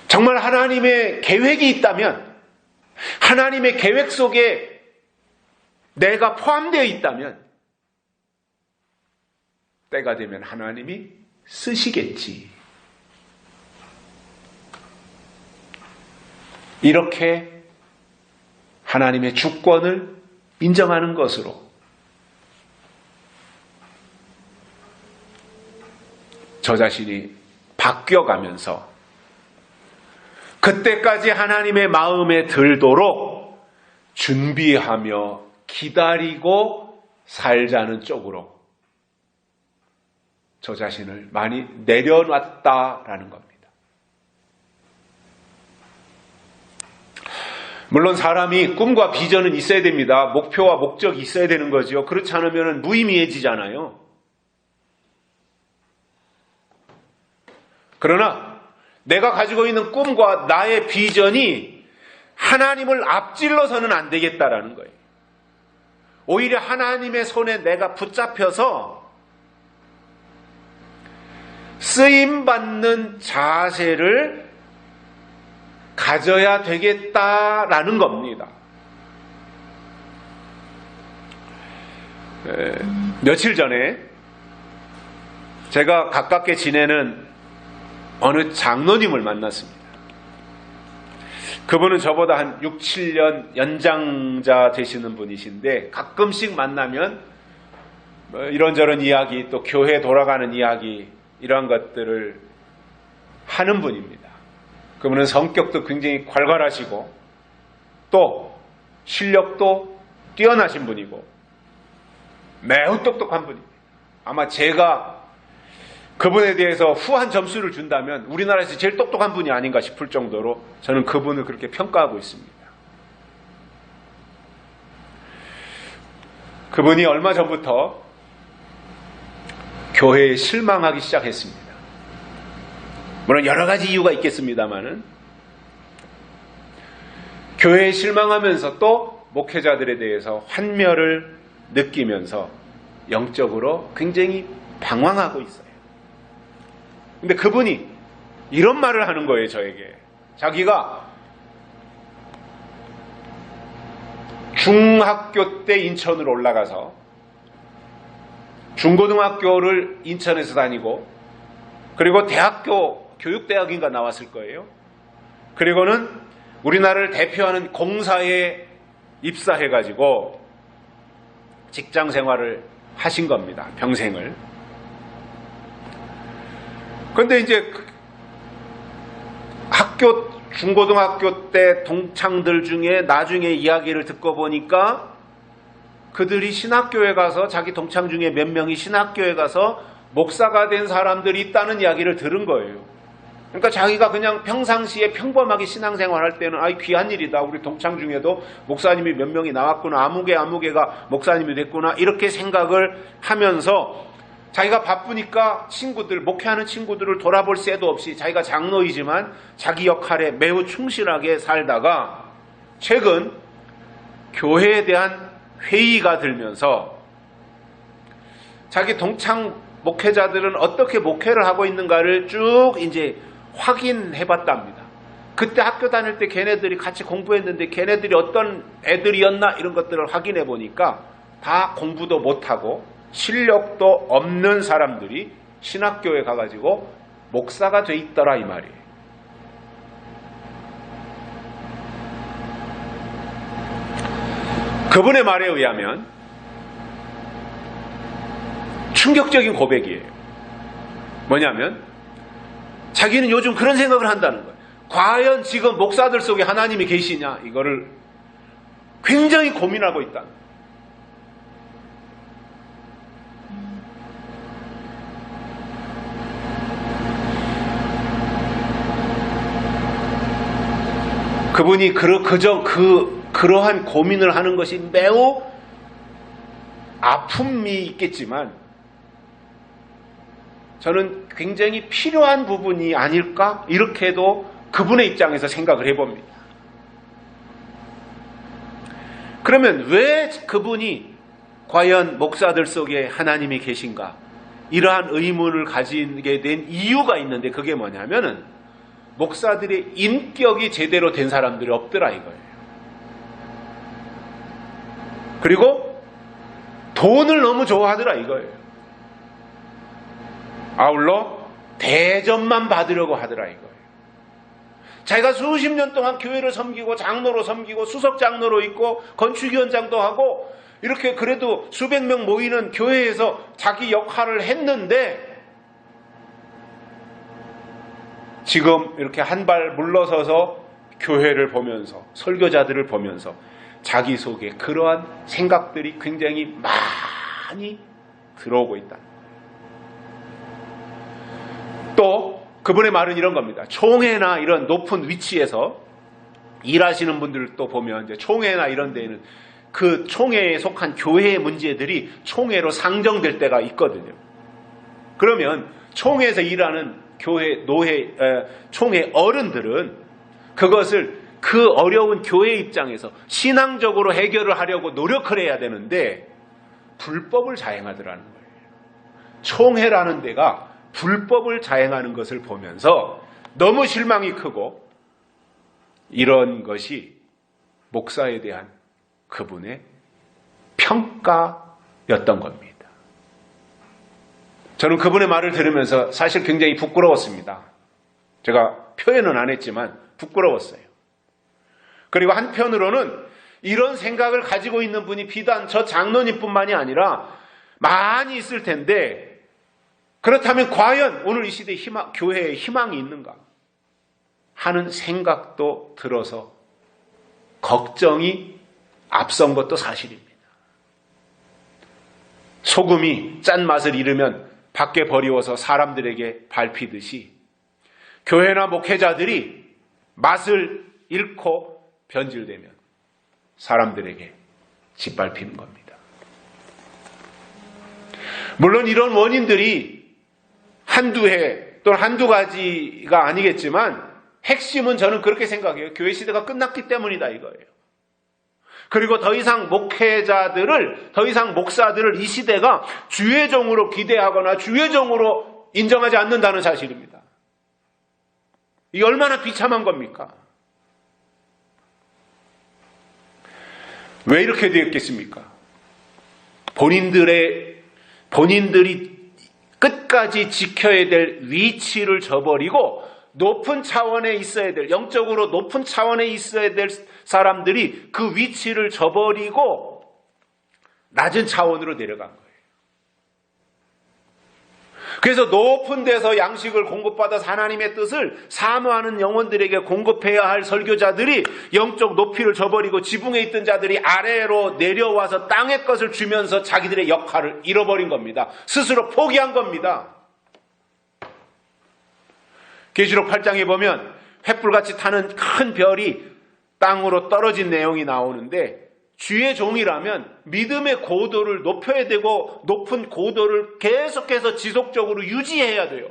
정말 하나님의 계획이 있다면, 하나님의 계획 속에 내가 포함되어 있다면 때가 되면 하나님이 쓰시겠지. 이렇게 하나님의 주권을 인정하는 것으로 저 자신이 바뀌어가면서 그때까지 하나님의 마음에 들도록 준비하며 기다리고 살자는 쪽으로 저 자신을 많이 내려놨다라는 겁니다. 물론 사람이 꿈과 비전은 있어야 됩니다. 목표와 목적이 있어야 되는 거죠. 그렇지 않으면 무의미해지잖아요. 그러나 내가 가지고 있는 꿈과 나의 비전이 하나님을 앞질러서는 안 되겠다라는 거예요. 오히려 하나님의 손에 내가 붙잡혀서 쓰임받는 자세를 가져야 되겠다라는 겁니다. 며칠 전에 제가 가깝게 지내는 어느 장로님을 만났습니다. 그분은 저보다 한 6, 7년 연장자 되시는 분이신데 가끔씩 만나면 이런저런 이야기, 또 교회 돌아가는 이야기, 이러한 것들을 하는 분입니다. 그분은 성격도 굉장히 괄괄하시고 또 실력도 뛰어나신 분이고 매우 똑똑한 분입니다. 아마 제가 그분에 대해서 후한 점수를 준다면 우리나라에서 제일 똑똑한 분이 아닌가 싶을 정도로 저는 그분을 그렇게 평가하고 있습니다. 그분이 얼마 전부터 교회에 실망하기 시작했습니다. 물론 여러 가지 이유가 있겠습니다만은 교회에 실망하면서 또 목회자들에 대해서 환멸을 느끼면서 영적으로 굉장히 방황하고 있어요. 근데 그분이 이런 말을 하는 거예요, 저에게. 자기가 중학교 때 인천으로 올라가서 중고등학교를 인천에서 다니고 그리고 대학교, 교육대학인가 나왔을 거예요. 그리고는 우리나라를 대표하는 공사에 입사해가지고 직장 생활을 하신 겁니다. 평생을. 그런데 이제 학교, 중고등학교 때 동창들 중에 나중에 이야기를 듣고 보니까 그들이 신학교에 가서, 자기 동창 중에 몇 명이 신학교에 가서 목사가 된 사람들이 있다는 이야기를 들은 거예요. 그러니까 자기가 그냥 평상시에 평범하게 신앙생활 할 때는 아이 귀한 일이다. 우리 동창 중에도 목사님이 몇 명이 나왔구나. 아무개가 목사님이 됐구나. 이렇게 생각을 하면서 자기가 바쁘니까 친구들, 목회하는 친구들을 돌아볼 새도 없이 자기가 장로이지만 자기 역할에 매우 충실하게 살다가 최근 교회에 대한 회의가 들면서 자기 동창 목회자들은 어떻게 목회를 하고 있는가를 쭉 이제 확인해 봤답니다. 그때 학교 다닐 때 걔네들이 같이 공부했는데 걔네들이 어떤 애들이었나 이런 것들을 확인해 보니까 다 공부도 못하고 실력도 없는 사람들이 신학교에 가가지고 목사가 돼 있더라 이 말이에요. 그분의 말에 의하면 충격적인 고백이에요. 뭐냐면 자기는 요즘 그런 생각을 한다는 거예요. 과연 지금 목사들 속에 하나님이 계시냐, 이거를 굉장히 고민하고 있다. 그분이 그러한 고민을 하는 것이 매우 아픔이 있겠지만 저는 굉장히 필요한 부분이 아닐까? 이렇게도 그분의 입장에서 생각을 해봅니다. 그러면 왜 그분이 과연 목사들 속에 하나님이 계신가? 이러한 의문을 가지게 된 이유가 있는데 그게 뭐냐면은 목사들의 인격이 제대로 된 사람들이 없더라 이거예요. 그리고 돈을 너무 좋아하더라 이거예요. 아울러 대접만 받으려고 하더라 이거예요. 자기가 수십 년 동안 교회를 섬기고 장로로 섬기고 수석 장로로 있고 건축위원장도 하고 이렇게 그래도 수백 명 모이는 교회에서 자기 역할을 했는데 지금 이렇게 한 발 물러서서 교회를 보면서 설교자들을 보면서 자기 속에 그러한 생각들이 굉장히 많이 들어오고 있다. 또 그분의 말은 이런 겁니다. 총회나 이런 높은 위치에서 일하시는 분들도 보면 이제 총회나 이런 데에는 그 총회에 속한 교회의 문제들이 총회로 상정될 때가 있거든요. 그러면 총회에서 일하는 교회 총회 어른들은 그것을 그 어려운 교회 입장에서 신앙적으로 해결을 하려고 노력을 해야 되는데 불법을 자행하더라는 거예요. 총회라는 데가 불법을 자행하는 것을 보면서 너무 실망이 크고 이런 것이 목사에 대한 그분의 평가였던 겁니다. 저는 그분의 말을 들으면서 사실 굉장히 부끄러웠습니다. 제가 표현은 안 했지만 부끄러웠어요. 그리고 한편으로는 이런 생각을 가지고 있는 분이 비단 저 장로님뿐만이 아니라 많이 있을 텐데 그렇다면 과연 오늘 이 시대에 교회에 희망이 있는가 하는 생각도 들어서 걱정이 앞선 것도 사실입니다. 소금이 짠맛을 잃으면 밖에 버리워서 사람들에게 밟히듯이 교회나 목회자들이 맛을 잃고 변질되면 사람들에게 짓밟히는 겁니다. 물론 이런 원인들이 한두 해 또는 한두 가지가 아니겠지만 핵심은 저는 그렇게 생각해요. 교회 시대가 끝났기 때문이다 이거예요. 그리고 더 이상 더 이상 목사들을 이 시대가 주의 종으로 기대하거나 주의 종으로 인정하지 않는다는 사실입니다. 이게 얼마나 비참한 겁니까? 왜 이렇게 되었겠습니까? 본인들이 끝까지 지켜야 될 위치를 저버리고 높은 차원에 있어야 될, 영적으로 높은 차원에 있어야 될 사람들이 그 위치를 저버리고 낮은 차원으로 내려간 거예요. 그래서 높은 데서 양식을 공급받아서 하나님의 뜻을 사모하는 영혼들에게 공급해야 할 설교자들이 영적 높이를 저버리고 지붕에 있던 자들이 아래로 내려와서 땅의 것을 주면서 자기들의 역할을 잃어버린 겁니다. 스스로 포기한 겁니다. 계시록 8장에 보면 횃불같이 타는 큰 별이 땅으로 떨어진 내용이 나오는데 주의 종이라면 믿음의 고도를 높여야 되고 높은 고도를 계속해서 지속적으로 유지해야 돼요.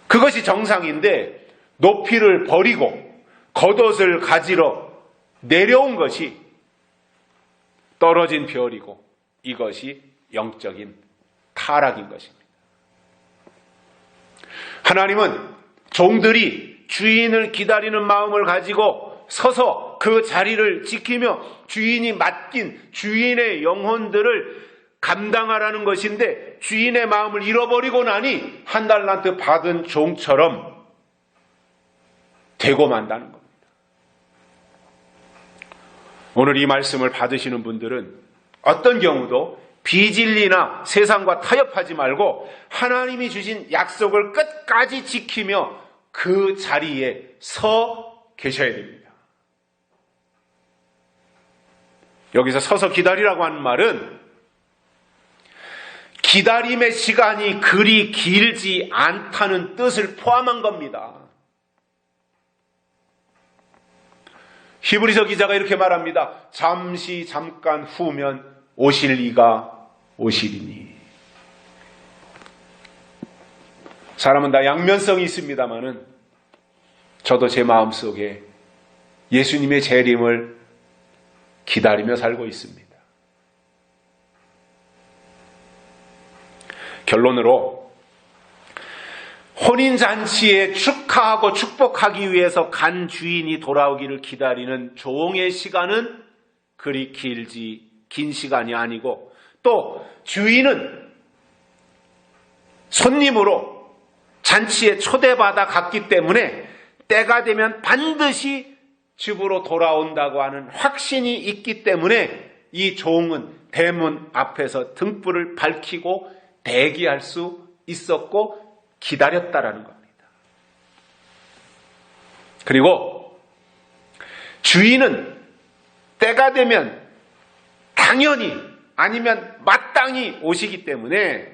그것이 정상인데 높이를 버리고 겉옷을 가지러 내려온 것이 떨어진 별이고 이것이 영적인 타락인 것입니다. 하나님은 종들이 주인을 기다리는 마음을 가지고 서서 그 자리를 지키며 주인이 맡긴 주인의 영혼들을 감당하라는 것인데 주인의 마음을 잃어버리고 나니 한 달란트 받은 종처럼 되고 만다는 겁니다. 오늘 이 말씀을 받으시는 분들은 어떤 경우도 비진리나 세상과 타협하지 말고 하나님이 주신 약속을 끝까지 지키며 그 자리에 서 계셔야 됩니다. 여기서 서서 기다리라고 하는 말은 기다림의 시간이 그리 길지 않다는 뜻을 포함한 겁니다. 히브리서 기자가 이렇게 말합니다. 잠시 잠깐 후면 오실 이가 오시리니. 사람은 다 양면성이 있습니다마는 저도 제 마음속에 예수님의 재림을 기다리며 살고 있습니다. 결론으로 혼인잔치에 축하하고 축복하기 위해서 간 주인이 돌아오기를 기다리는 종의 시간은 그리 긴 시간이 아니고, 또 주인은 손님으로 잔치에 초대받아 갔기 때문에 때가 되면 반드시 집으로 돌아온다고 하는 확신이 있기 때문에 이 종은 대문 앞에서 등불을 밝히고 대기할 수 있었고 기다렸다라는 겁니다. 그리고 주인은 때가 되면 당연히 아니면 마땅히 오시기 때문에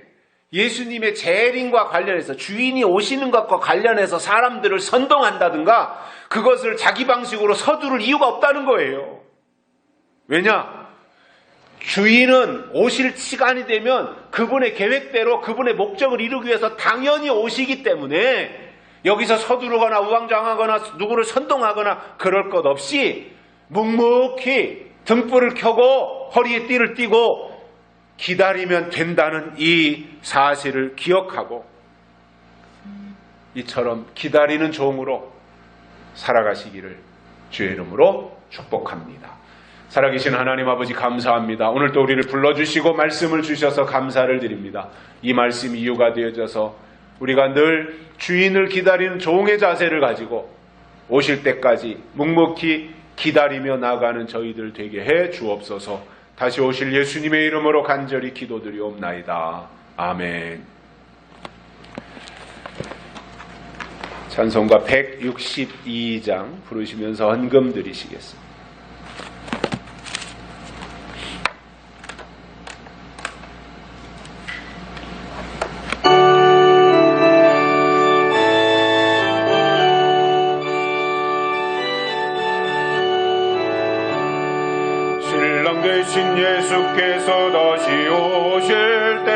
예수님의 재림과 관련해서 주인이 오시는 것과 관련해서 사람들을 선동한다든가 그것을 자기 방식으로 서두를 이유가 없다는 거예요. 왜냐? 주인은 오실 시간이 되면 그분의 계획대로 그분의 목적을 이루기 위해서 당연히 오시기 때문에 여기서 서두르거나 우왕좌왕하거나 누구를 선동하거나 그럴 것 없이 묵묵히 등불을 켜고 허리에 띠를 띠고 기다리면 된다는 이 사실을 기억하고 이처럼 기다리는 종으로 살아가시기를 주의 이름으로 축복합니다. 살아계신 하나님 아버지 감사합니다. 오늘 또 우리를 불러주시고 말씀을 주셔서 감사를 드립니다. 이 말씀 이유가 되어져서 우리가 늘 주인을 기다리는 종의 자세를 가지고 오실 때까지 묵묵히 기다리며 나가는 저희들 되게 해 주옵소서. 다시 오실 예수님의 이름으로 간절히 기도드리옵나이다. 아멘. 찬송가 162장 부르시면서 헌금 드리시겠습니다. 대신 예수께서 다시 오실 때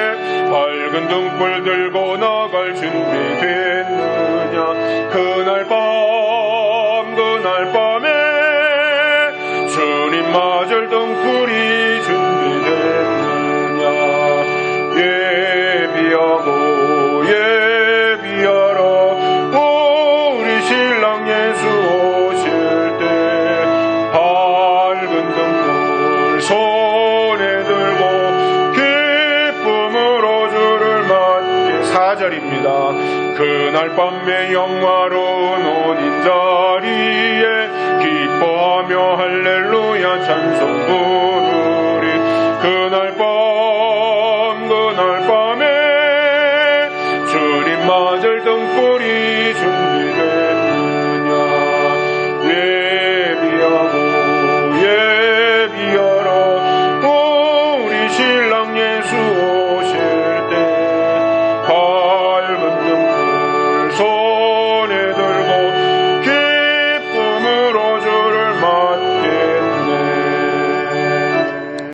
밝은 등불 들고 나갈 준비 됐느냐. 그날 밤에 주님 맞을 등불이 준비됐느냐. 예비하라 우리 신랑 예수 오실 때 밝은 등불 손에 들고 기쁨으로 주를 맞게. 4절입니다. 그날 밤의 영화로운 혼인 자리에 기뻐하며 할렐루야 찬송